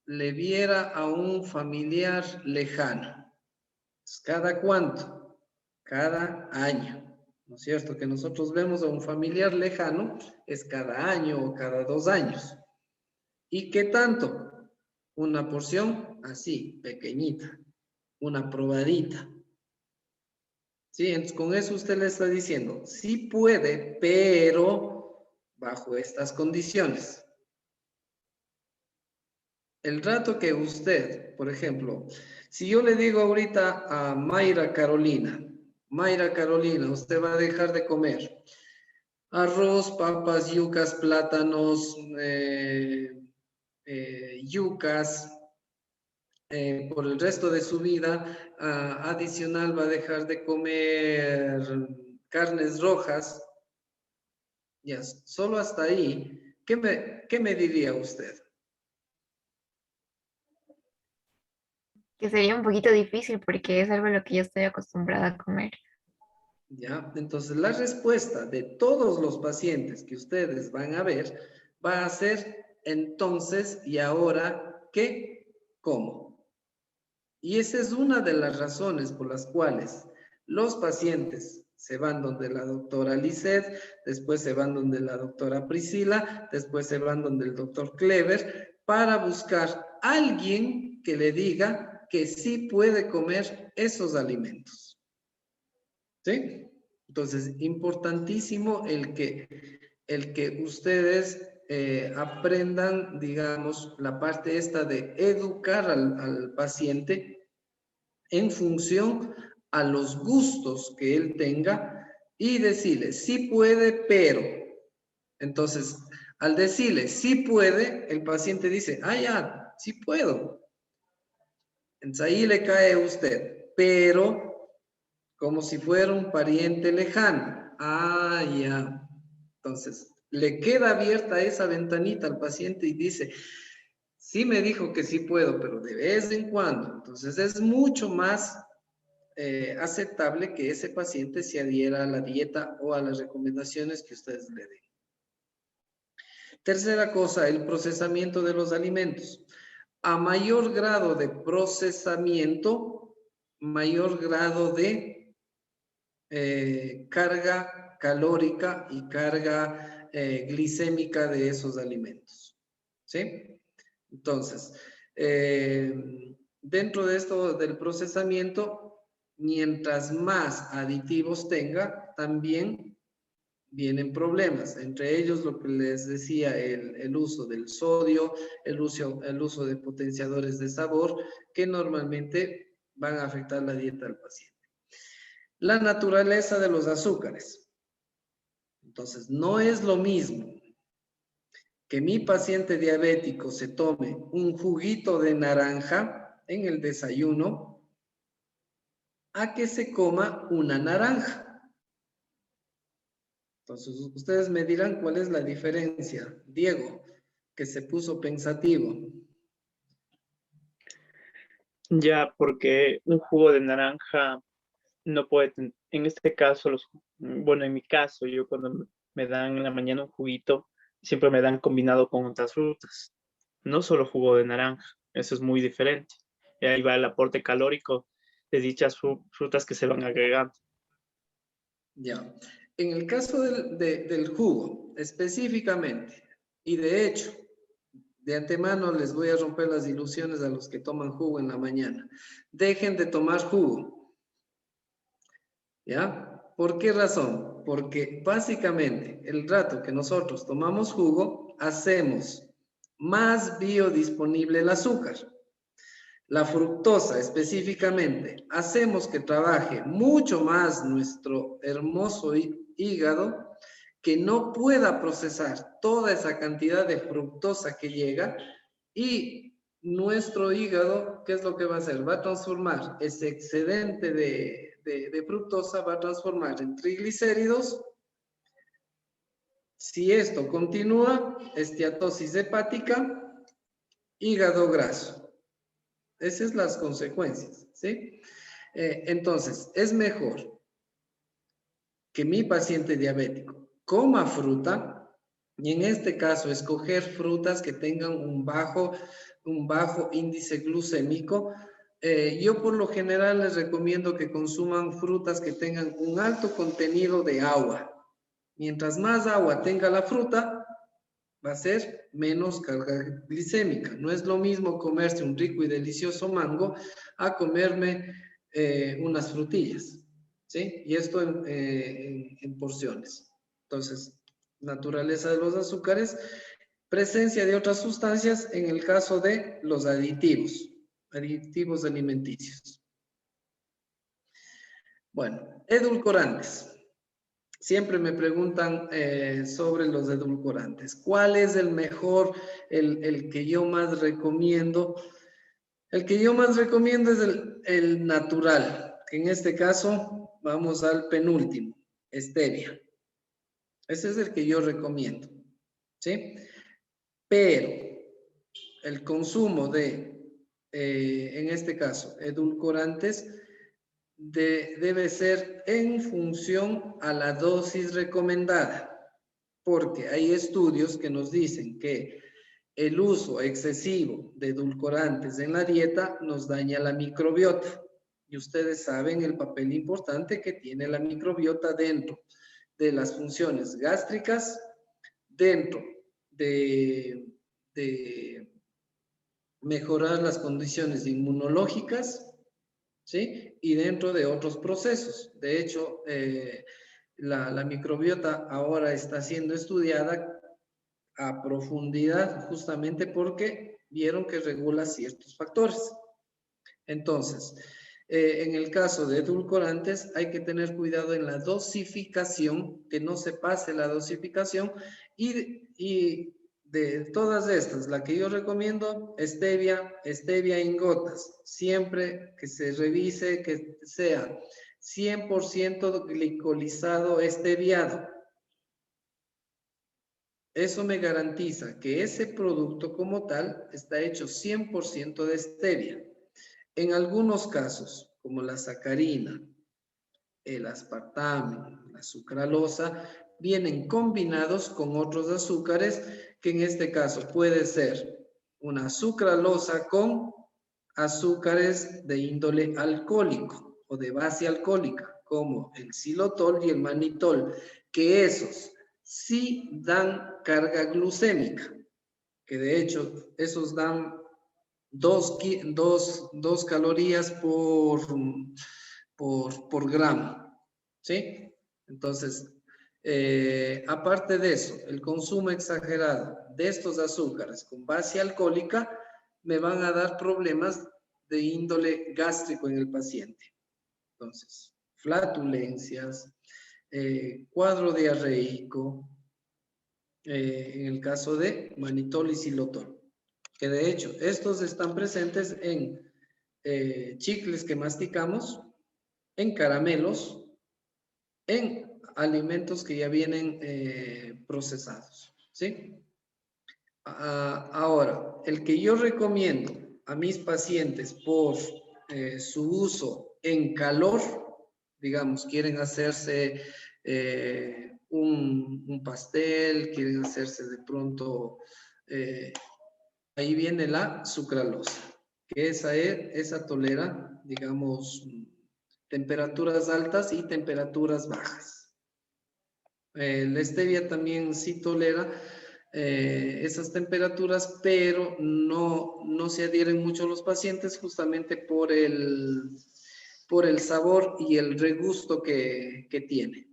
le viera a un familiar lejano. ¿Cada cuánto? Cada año. ¿No es cierto? Que nosotros vemos a un familiar lejano es cada año o cada 2 años. ¿Y qué tanto? Una porción así, pequeñita, una probadita. Sí, entonces con eso usted le está diciendo, sí puede, pero bajo estas condiciones. El rato que usted, por ejemplo, si yo le digo ahorita a Mayra Carolina, usted va a dejar de comer arroz, papas, yucas, plátanos, yucas, por el resto de su vida. Adicional va a dejar de comer carnes rojas. Ya, solo hasta ahí. ¿Qué me diría usted? Que sería un poquito difícil porque es algo a lo que yo estoy acostumbrada a comer. Ya, entonces la respuesta de todos los pacientes que ustedes van a ver va a ser entonces y ahora ¿qué? ¿Cómo? Y esa es una de las razones por las cuales los pacientes se van donde la doctora Lisset, después se van donde la doctora Priscila, después se van donde el doctor Clever, para buscar a alguien que le diga que sí puede comer esos alimentos. ¿Sí? Entonces, importantísimo el que ustedes aprendan, digamos, la parte esta de educar al paciente en función a los gustos que él tenga y decirle, sí puede, pero. Entonces, al decirle, sí puede, el paciente dice, ya, sí puedo. Entonces ahí le cae a usted, pero como si fuera un pariente lejano. Ya. Entonces, le queda abierta esa ventanita al paciente y dice, sí me dijo que sí puedo, pero de vez en cuando. Entonces, es mucho más aceptable que ese paciente se adhiera a la dieta o a las recomendaciones que ustedes le den. Tercera cosa, el procesamiento de los alimentos. A mayor grado de procesamiento, mayor grado de carga calórica y carga glicémica de esos alimentos. ¿Sí? Entonces, dentro de esto del procesamiento, mientras más aditivos tenga, también vienen problemas. Entre ellos, lo que les decía, el uso del sodio, el uso de potenciadores de sabor, que normalmente van a afectar la dieta del paciente. La naturaleza de los azúcares. Entonces, no es lo mismo que mi paciente diabético se tome un juguito de naranja en el desayuno a que se coma una naranja. Entonces, ustedes me dirán cuál es la diferencia. Diego, que se puso pensativo. Ya, porque un jugo de naranja no puede, en este caso, bueno, en mi caso, yo cuando me dan en la mañana un juguito, siempre me dan combinado con otras frutas, no solo jugo de naranja, eso es muy diferente. Y ahí va el aporte calórico de dichas frutas que se van agregando. Ya, en el caso del jugo, específicamente, y de hecho, de antemano les voy a romper las ilusiones a los que toman jugo en la mañana. Dejen de tomar jugo. ¿Ya? ¿Por qué razón? Porque básicamente el rato que nosotros tomamos jugo, hacemos más biodisponible el azúcar. La fructosa específicamente, hacemos que trabaje mucho más nuestro hermoso hígado, que no pueda procesar toda esa cantidad de fructosa que llega, y nuestro hígado, ¿qué es lo que va a hacer? Va a transformar ese excedente de fructosa, va a transformar en triglicéridos. Si esto continúa, esteatosis hepática, hígado graso. Esas son las consecuencias, ¿sí? Entonces, es mejor que mi paciente diabético coma fruta, y en este caso, escoger frutas que tengan un bajo índice glucémico. Yo por lo general les recomiendo que consuman frutas que tengan un alto contenido de agua. Mientras más agua tenga la fruta, va a ser menos carga glicémica. No es lo mismo comerse un rico y delicioso mango a comerme unas frutillas, ¿sí? Y esto en porciones. Entonces, naturaleza de los azúcares, presencia de otras sustancias en el caso de los aditivos alimenticios. Bueno, edulcorantes. Siempre me preguntan sobre los edulcorantes. ¿Cuál es el mejor, el que yo más recomiendo? El que yo más recomiendo es el natural, que en este caso vamos al penúltimo, stevia. Ese es el que yo recomiendo, ¿sí? Pero el consumo de, en este caso, edulcorantes, debe ser en función a la dosis recomendada, porque hay estudios que nos dicen que el uso excesivo de edulcorantes en la dieta nos daña la microbiota, y ustedes saben el papel importante que tiene la microbiota dentro de las funciones gástricas, dentro de mejorar las condiciones inmunológicas, ¿sí? Y dentro de otros procesos. De hecho, la microbiota ahora está siendo estudiada a profundidad justamente porque vieron que regula ciertos factores. Entonces, en el caso de edulcorantes hay que tener cuidado en la dosificación, que no se pase la dosificación, y de todas estas, la que yo recomiendo, stevia en gotas, siempre que se revise que sea 100% glicolizado steviado. Eso me garantiza que ese producto como tal está hecho 100% de stevia. En algunos casos, como la sacarina, el aspartame, la sucralosa, vienen combinados con otros azúcares, que en este caso puede ser una sucralosa con azúcares de índole alcohólico o de base alcohólica, como el xilotol y el manitol, que esos sí dan carga glucémica, que de hecho esos dan 2 calorías por gramo, ¿sí? Entonces, aparte de eso, el consumo exagerado de estos azúcares con base alcohólica me van a dar problemas de índole gástrico en el paciente. Entonces, flatulencias, cuadro diarreico, en el caso de manitol y xilotol, que de hecho estos están presentes en chicles que masticamos, en caramelos, en alimentos que ya vienen procesados, ¿sí? Ahora, el que yo recomiendo a mis pacientes por su uso en calor, digamos, quieren hacerse un pastel, quieren hacerse de pronto, ahí viene la sucralosa, que esa tolera, digamos, temperaturas altas y temperaturas bajas. La stevia también sí tolera esas temperaturas, pero no se adhieren mucho los pacientes justamente por el sabor y el regusto que tiene.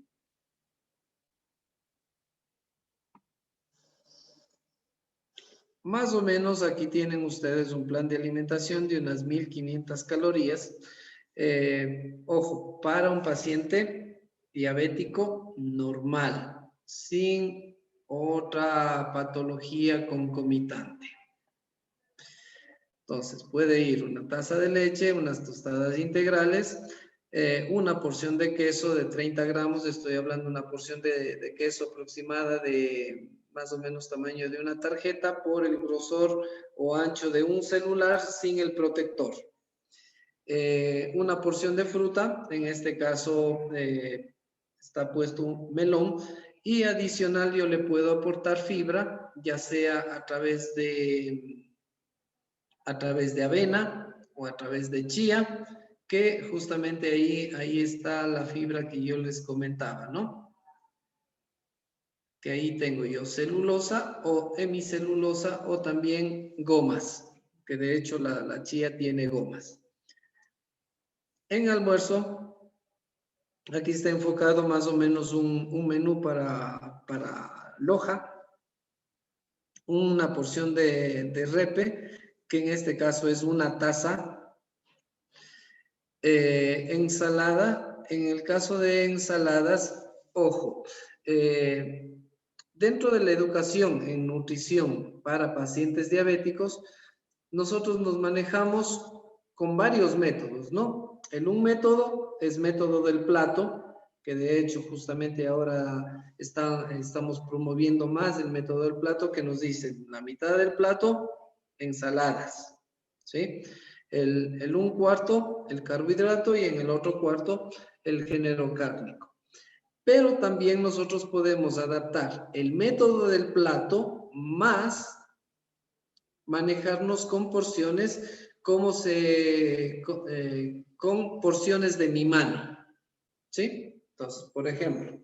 Más o menos aquí tienen ustedes un plan de alimentación de unas 1500 calorías. Ojo, para un paciente diabético normal, sin otra patología concomitante. Entonces, puede ir una taza de leche, unas tostadas integrales, una porción de queso de 30 gramos, estoy hablando de una porción de queso aproximada de más o menos tamaño de una tarjeta por el grosor o ancho de un celular sin el protector. Una porción de fruta, en este caso está puesto un melón, y adicional yo le puedo aportar fibra, ya sea a través de avena o a través de chía, que justamente ahí está la fibra que yo les comentaba, ¿no? Que ahí tengo yo celulosa o hemicelulosa o también gomas, que de hecho la chía tiene gomas. En almuerzo, aquí está enfocado más o menos un menú para Loja, una porción de repe, que en este caso es una taza, ensalada. En el caso de ensaladas, ojo, dentro de la educación en nutrición para pacientes diabéticos, nosotros nos manejamos con varios métodos, ¿no? Un método es método del plato, que de hecho justamente ahora estamos promoviendo más el método del plato, que nos dice la mitad del plato, ensaladas, ¿sí? El un cuarto, el carbohidrato, y en el otro cuarto, el género cárnico. Pero también nosotros podemos adaptar el método del plato más manejarnos con porciones con porciones de mi mano, ¿sí? Entonces, por ejemplo,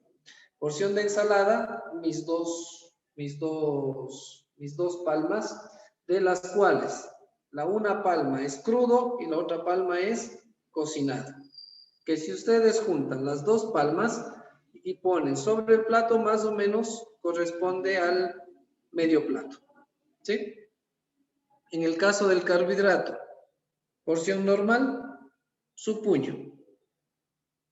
porción de ensalada, mis dos palmas, de las cuales la una palma es crudo y la otra palma es cocinado. Que si ustedes juntan las dos palmas y ponen sobre el plato, más o menos corresponde al medio plato, ¿sí? En el caso del carbohidrato, porción normal, su puño.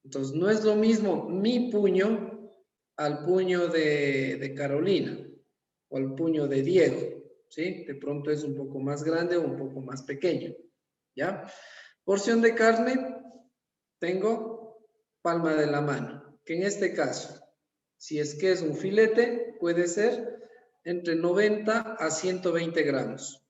Entonces, no es lo mismo mi puño al puño de Carolina o al puño de Diego, ¿sí? De pronto es un poco más grande o un poco más pequeño, ¿ya? Porción de carne, tengo palma de la mano, que en este caso, si es que es un filete, puede ser entre 90 a 120 gramos.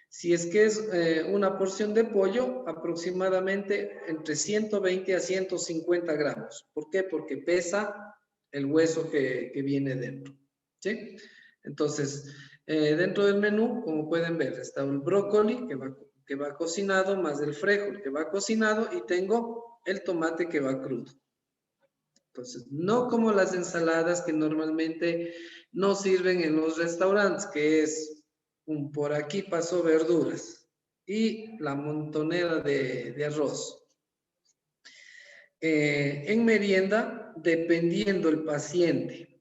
Si es que es una porción de pollo, aproximadamente entre 120 a 150 gramos. ¿Por qué? Porque pesa el hueso que viene dentro, ¿sí? Entonces, dentro del menú, como pueden ver, está el brócoli que va cocinado, más el frijol que va cocinado, y tengo el tomate que va crudo. Entonces, no como las ensaladas que normalmente no sirven en los restaurantes, que es un por aquí pasó verduras y la montonera de arroz. En merienda, dependiendo el paciente,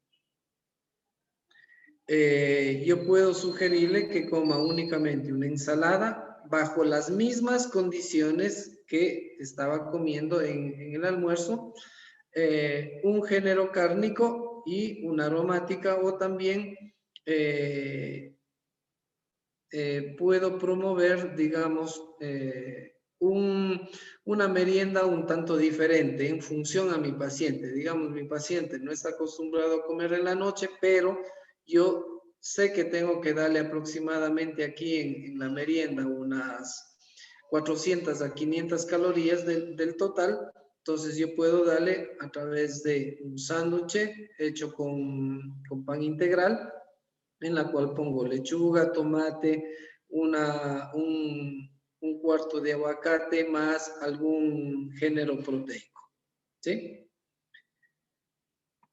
yo puedo sugerirle que coma únicamente una ensalada bajo las mismas condiciones que estaba comiendo en el almuerzo, un género cárnico y una aromática, o también puedo promover, digamos, una merienda un tanto diferente en función a mi paciente. Digamos, mi paciente no está acostumbrado a comer en la noche, pero yo sé que tengo que darle aproximadamente aquí en la merienda unas 400 a 500 calorías del total. Entonces yo puedo darle a través de un sándwich hecho con pan integral, en la cual pongo lechuga, tomate, un cuarto de aguacate más algún género proteico, ¿sí?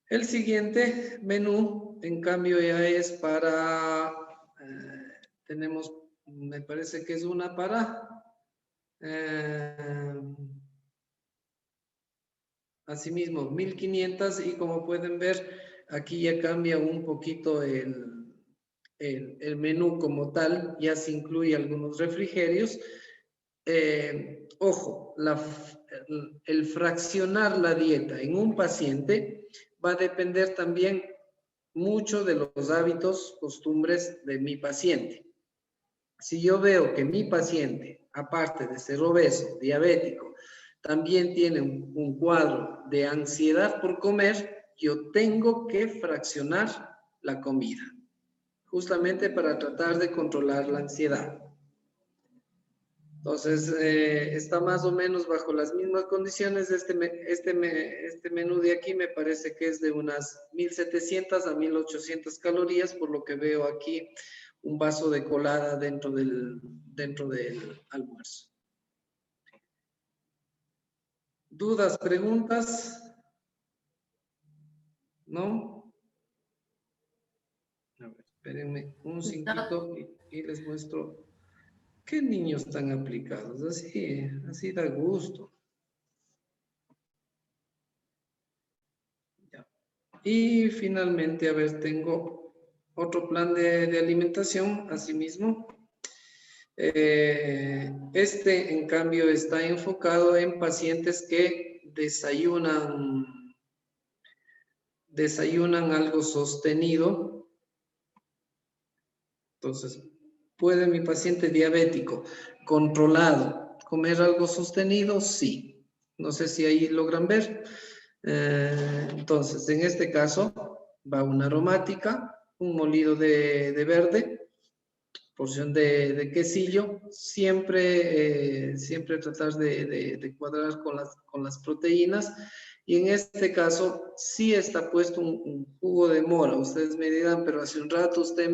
El siguiente menú, en cambio, ya es para, tenemos, me parece que es una para, asimismo, 1500, y como pueden ver, aquí ya cambia un poquito el menú como tal, ya se incluye algunos refrigerios. Ojo, el fraccionar la dieta en un paciente va a depender también mucho de los hábitos, costumbres de mi paciente. Si yo veo que mi paciente, aparte de ser obeso, diabético, también tiene un cuadro de ansiedad por comer, yo tengo que fraccionar la comida, justamente para tratar de controlar la ansiedad. Entonces, está más o menos bajo las mismas condiciones. Este menú de aquí me parece que es de unas 1700 a 1800 calorías, por lo que veo aquí un vaso de colada dentro del almuerzo. ¿Dudas, preguntas? ¿No? A ver, espérenme un segundito y les muestro. ¿Qué niños tan aplicados? Así da gusto. Ya. Y finalmente, a ver, tengo otro plan de alimentación, asimismo. En cambio, está enfocado en pacientes que desayunan algo sostenido. Entonces, ¿puede mi paciente diabético controlado comer algo sostenido? Sí. No sé si ahí logran ver. Entonces, en este caso, va una aromática, un molido de verde, porción de quesillo, siempre tratar de cuadrar con las proteínas. Y en este caso, sí está puesto un jugo de mora. Ustedes me dirán, pero hace un rato usted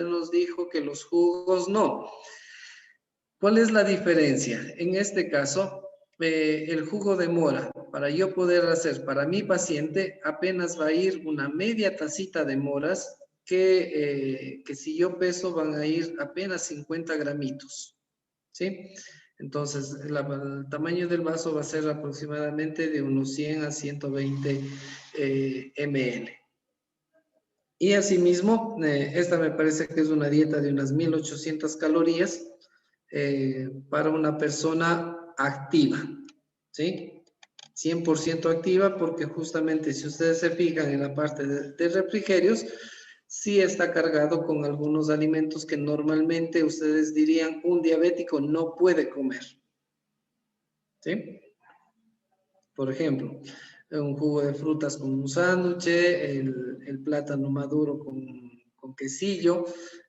nos dijo que los jugos no. ¿Cuál es la diferencia? En este caso, el jugo de mora, para yo poder hacer para mi paciente, apenas va a ir una media tacita de moras, que si yo peso van a ir apenas 50 gramitos, ¿sí? Entonces, el tamaño del vaso va a ser aproximadamente de unos 100 a 120 ml. Y asimismo, esta me parece que es una dieta de unas 1800 calorías para una persona activa, ¿sí? 100% activa, porque justamente si ustedes se fijan en la parte de refrigerios, sí está cargado con algunos alimentos que normalmente ustedes dirían un diabético no puede comer, ¿sí? Por ejemplo, un jugo de frutas con un sándwich, el plátano maduro con quesillo,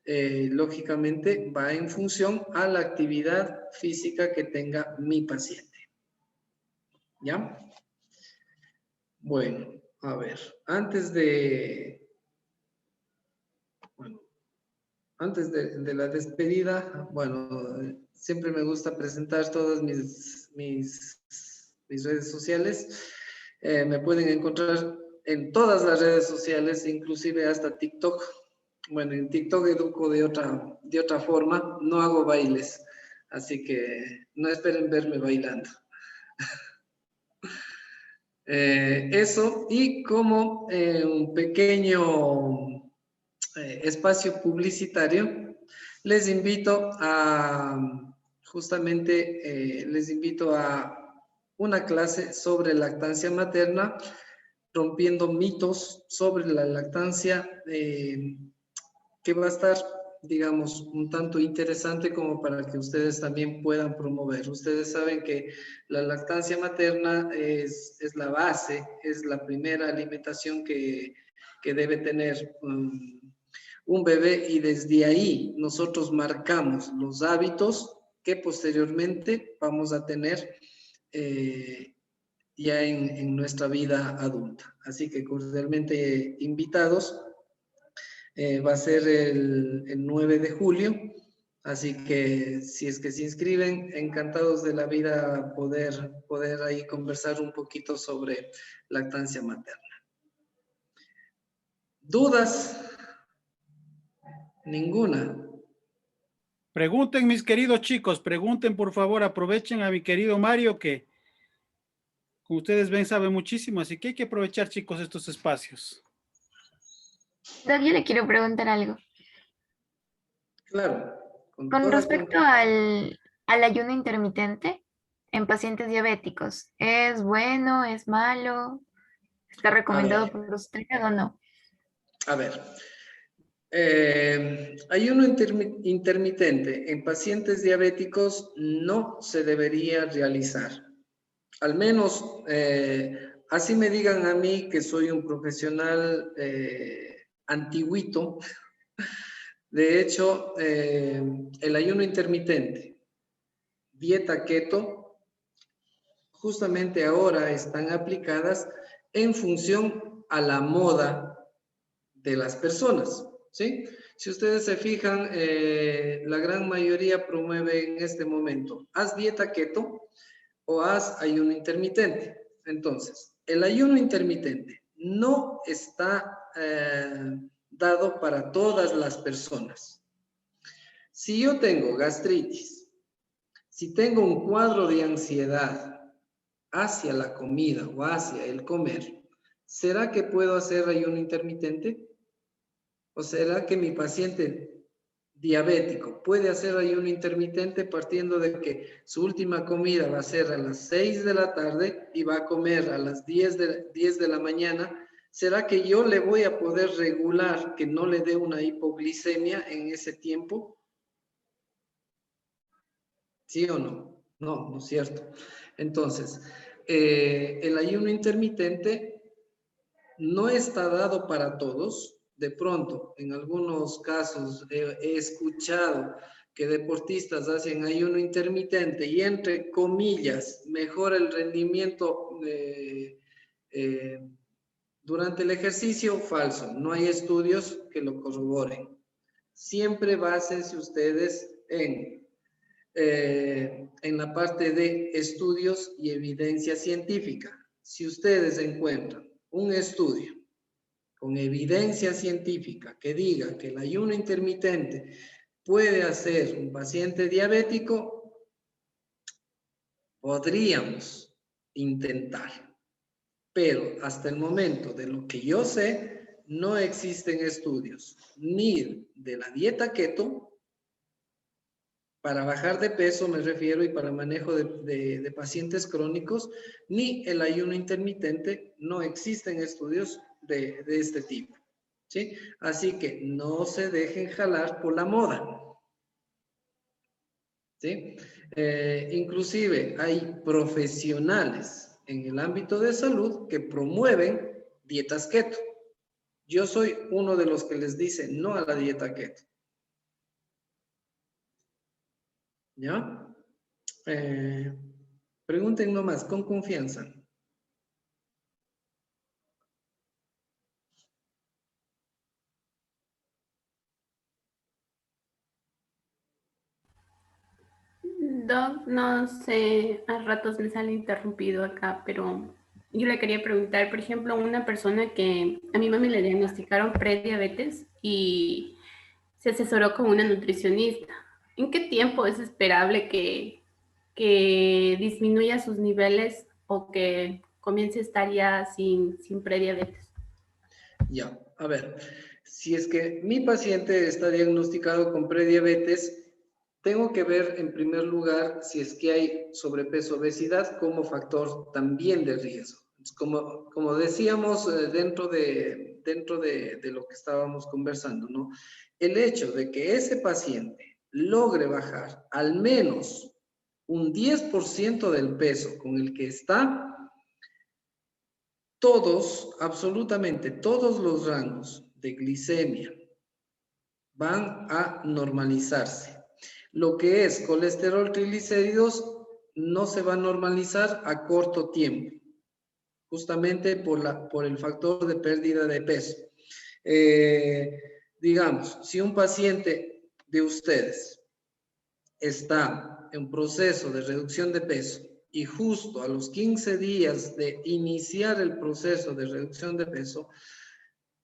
lógicamente va en función a la actividad física que tenga mi paciente. ¿Ya? Bueno, a ver, antes de la despedida, bueno, siempre me gusta presentar todas mis redes sociales. Me pueden encontrar en todas las redes sociales, inclusive hasta TikTok. Bueno, en TikTok educo de otra forma, no hago bailes, así que no esperen verme bailando. Eso, y como un pequeño espacio publicitario, les invito a, justamente, les invito a una clase sobre lactancia materna, rompiendo mitos sobre la lactancia, que va a estar, digamos, un tanto interesante como para que ustedes también puedan promover. Ustedes saben que la lactancia materna es la base, es la primera alimentación que debe tener un bebé, y desde ahí nosotros marcamos los hábitos que posteriormente vamos a tener ya en nuestra vida adulta. Así que cordialmente invitados. Va a ser el 9 de julio, así que si es que se inscriben, encantados de la vida poder ahí conversar un poquito sobre lactancia materna. ¿Dudas? Ninguna. Pregunten, mis queridos chicos, pregunten por favor, aprovechen a mi querido Mario, que como ustedes ven sabe muchísimo, así que hay que aprovechar, chicos, estos espacios. Doc, yo le quiero preguntar algo. Claro. Con respecto al ayuno intermitente en pacientes diabéticos, ¿es bueno, es malo? ¿Está recomendado por usted o no? A ver, ayuno intermitente en pacientes diabéticos no se debería realizar. Al menos, así me digan a mí que soy un profesional antiguito. De hecho, el ayuno intermitente, dieta keto, justamente ahora están aplicadas en función a la moda de las personas, ¿sí? Si ustedes se fijan, la gran mayoría promueve en este momento, haz dieta keto o haz ayuno intermitente. Entonces, el ayuno intermitente no está dado para todas las personas. Si yo tengo gastritis, si tengo un cuadro de ansiedad hacia la comida o hacia el comer, ¿será que puedo hacer ayuno intermitente? ¿O será que mi paciente diabético puede hacer ayuno intermitente partiendo de que su última comida va a ser a las 6 de la tarde y va a comer a las 10 de la mañana? ¿Será que yo le voy a poder regular que no le dé una hipoglicemia en ese tiempo? ¿Sí o no? No, no es cierto. Entonces, el ayuno intermitente no está dado para todos. De pronto, en algunos casos he escuchado que deportistas hacen ayuno intermitente y, entre comillas, mejora el rendimiento durante el ejercicio. Falso. No hay estudios que lo corroboren. Siempre básense ustedes en la parte de estudios y evidencia científica. Si ustedes encuentran un estudio con evidencia científica que diga que el ayuno intermitente puede hacer un paciente diabético, podríamos intentar. Pero hasta el momento, de lo que yo sé, no existen estudios ni de la dieta keto, para bajar de peso me refiero, y para manejo de pacientes crónicos, ni el ayuno intermitente. No existen estudios de este tipo, ¿sí? Así que no se dejen jalar por la moda, ¿sí? Inclusive hay profesionales en el ámbito de salud que promueven dietas keto. Yo soy uno de los que les dice no a la dieta keto. ¿Ya? Pregunten nomás, con confianza. Doc, no sé, a ratos me sale interrumpido acá, pero Yo le quería preguntar, por ejemplo, una persona que a mi mami le diagnosticaron prediabetes y se asesoró con una nutricionista. ¿En qué tiempo es esperable que disminuya sus niveles o que comience a estar ya sin prediabetes? Ya, a ver, si es que mi paciente está diagnosticado con prediabetes, tengo que ver en primer lugar si es que hay sobrepeso, obesidad como factor también de riesgo. Como decíamos dentro de lo que estábamos conversando, ¿no? El hecho de que ese paciente logre bajar al menos un 10% del peso con el que está, todos, absolutamente todos los rangos de glicemia van a normalizarse. Lo que es colesterol, triglicéridos, no se va a normalizar a corto tiempo, justamente por el factor de pérdida de peso. Digamos, si un paciente de ustedes está en proceso de reducción de peso y justo a los 15 días de iniciar el proceso de reducción de peso,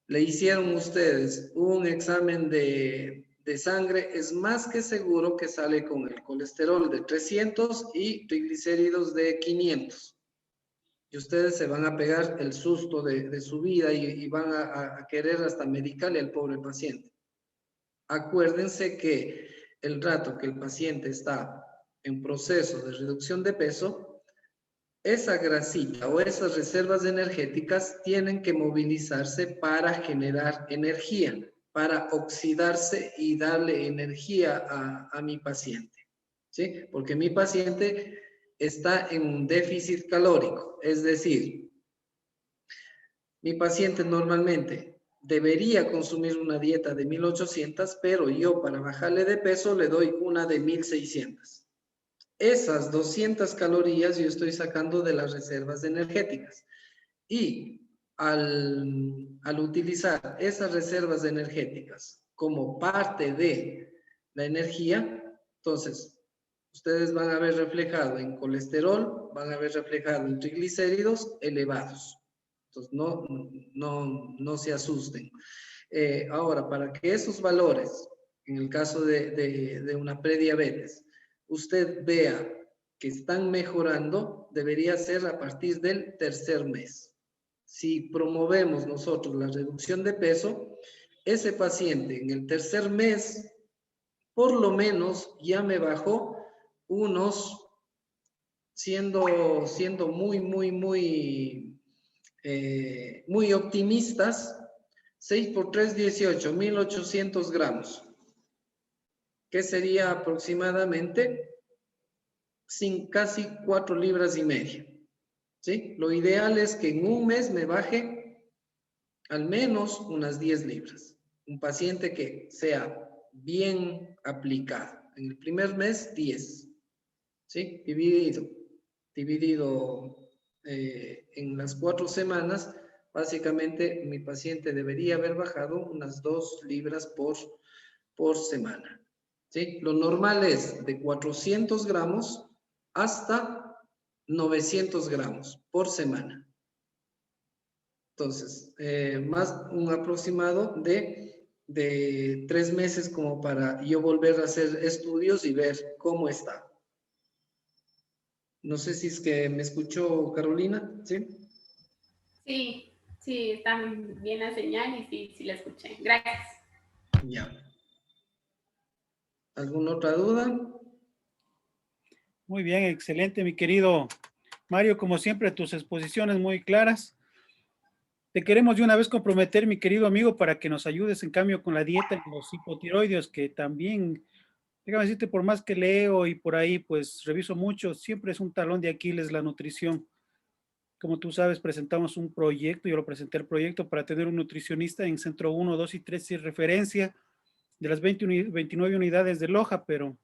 le hicieron ustedes un examen de sangre, es más que seguro que sale con el colesterol de 300 y triglicéridos de 500. Y ustedes se van a pegar el susto de su vida y van a querer hasta medicarle al pobre paciente. Acuérdense que el rato que el paciente está en proceso de reducción de peso, esa grasita o esas reservas energéticas tienen que movilizarse para generar energía, para oxidarse y darle energía a mi paciente, ¿sí? Porque mi paciente está en un déficit calórico, es decir, mi paciente normalmente debería consumir una dieta de 1800, pero yo para bajarle de peso le doy una de 1600. Esas 200 calorías yo estoy sacando de las reservas energéticas. Y al utilizar esas reservas energéticas como parte de la energía, entonces ustedes van a ver reflejado en colesterol, van a ver reflejado en triglicéridos elevados. Entonces no se asusten. Ahora, para que esos valores, en el caso de una prediabetes, usted vea que están mejorando, debería ser a partir del tercer mes. Si promovemos nosotros la reducción de peso, ese paciente en el tercer mes, por lo menos ya me bajó unos, siendo muy optimistas, 6 por 3, 18, 1800 gramos, que sería aproximadamente casi 4 libras y media, ¿sí? Lo ideal es que en un mes me baje al menos unas 10 libras. Un paciente que sea bien aplicado. En el primer mes, 10, ¿sí? Dividido en las 4 semanas, básicamente mi paciente debería haber bajado unas 2 libras por semana, ¿sí? Lo normal es de 400 gramos hasta 900 gramos por semana. Entonces, más un aproximado de 3 meses como para yo volver a hacer estudios y ver cómo está. No sé si es que me escuchó Carolina, ¿sí? Sí, está bien la señal y sí la escuché. Gracias. Ya. ¿Alguna otra duda? Muy bien, excelente, mi querido Mario. Como siempre, tus exposiciones muy claras. Te queremos de una vez comprometer, mi querido amigo, para que nos ayudes en cambio con la dieta de los hipotiroideos, que también, déjame decirte, por más que leo y por ahí, pues reviso mucho, siempre es un talón de Aquiles la nutrición. Como tú sabes, presentamos un proyecto, yo lo presenté el proyecto para tener un nutricionista en centro 1, 2 y 3 sin referencia de las 29 unidades de Loja, pero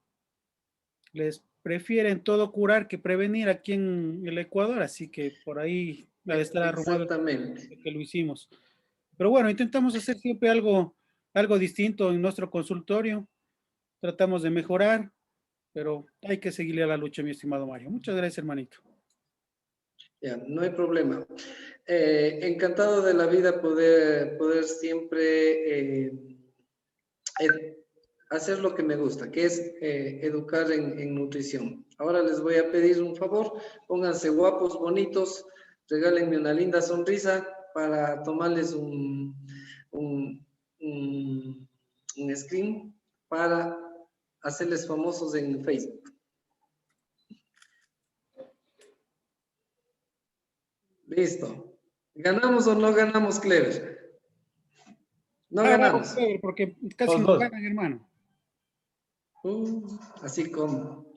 les prefieren todo curar que prevenir aquí en el Ecuador, así que por ahí ha de estar arrumado Exactamente. que lo hicimos. Pero bueno, intentamos hacer siempre algo distinto en nuestro consultorio, tratamos de mejorar, pero hay que seguirle a la lucha, mi estimado Mario. Muchas gracias, hermanito. Ya, no hay problema. Encantado de la vida poder siempre hacer lo que me gusta, que es educar en nutrición. Ahora les voy a pedir un favor, pónganse guapos, bonitos, regálenme una linda sonrisa para tomarles un screen para hacerles famosos en Facebook. Listo. ¿Ganamos o no ganamos, Clever? No ganamos. Clever, porque casi Los no dos. ganan, hermano. Así como.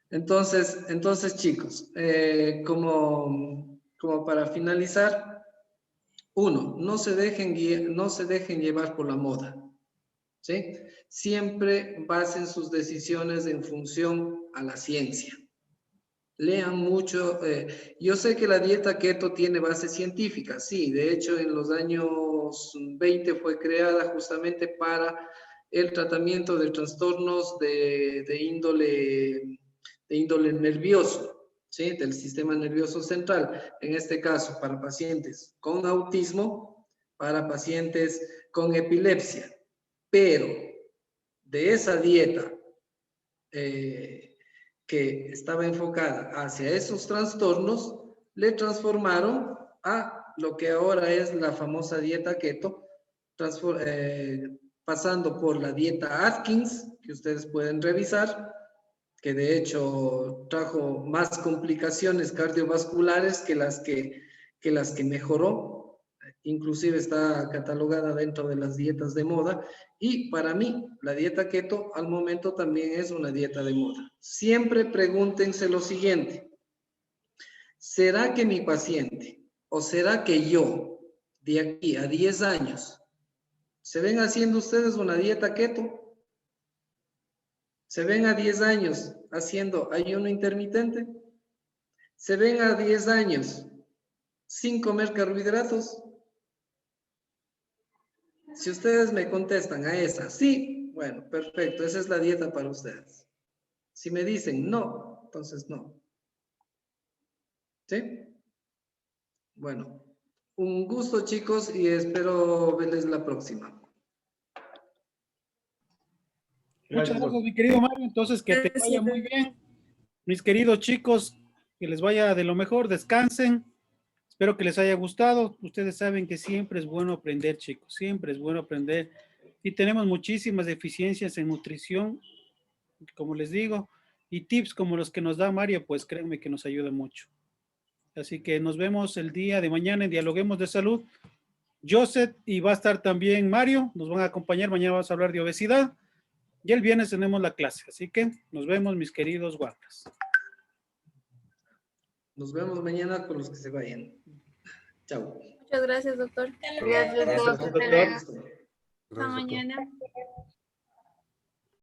Entonces chicos, como para finalizar, uno, no se dejen llevar por la moda, ¿sí? Siempre basen sus decisiones en función a la ciencia. Lean mucho. Yo sé que la dieta keto tiene base científica, sí, de hecho en los años 20 fue creada justamente para el tratamiento de trastornos de índole nervioso, ¿sí? Del sistema nervioso central, en este caso para pacientes con autismo, para pacientes con epilepsia, pero de esa dieta que estaba enfocada hacia esos trastornos, le transformaron a lo que ahora es la famosa dieta keto, pasando por la dieta Atkins, que ustedes pueden revisar, que de hecho trajo más complicaciones cardiovasculares que las que mejoró, inclusive está catalogada dentro de las dietas de moda, y para mí la dieta keto al momento también es una dieta de moda. Siempre pregúntense lo siguiente: ¿será que mi paciente o será que yo de aquí a 10 años se ven haciendo ustedes una dieta keto? ¿Se ven a 10 años haciendo ayuno intermitente? ¿Se ven a 10 años sin comer carbohidratos? Si ustedes me contestan a esa, sí, bueno, perfecto, esa es la dieta para ustedes. Si me dicen no, entonces no. ¿Sí? Bueno, un gusto, chicos, y espero verles la próxima. Muchas gracias, mi querido Mario. Entonces, que te vaya muy bien. Mis queridos chicos, que les vaya de lo mejor, descansen. Espero que les haya gustado. Ustedes saben que siempre es bueno aprender, chicos. Siempre es bueno aprender. Y tenemos muchísimas deficiencias en nutrición, como les digo, y tips como los que nos da Mario, pues créanme que nos ayuda mucho. Así que nos vemos el día de mañana en Dialoguemos de Salud. Joseph y va a estar también Mario, nos van a acompañar. Mañana vamos a hablar de obesidad. Y el viernes tenemos la clase, así que nos vemos, mis queridos guapas. Nos vemos mañana con los que se vayan. Chao. Muchas gracias, doctor. Gracias, doctor. Hasta Hasta mañana.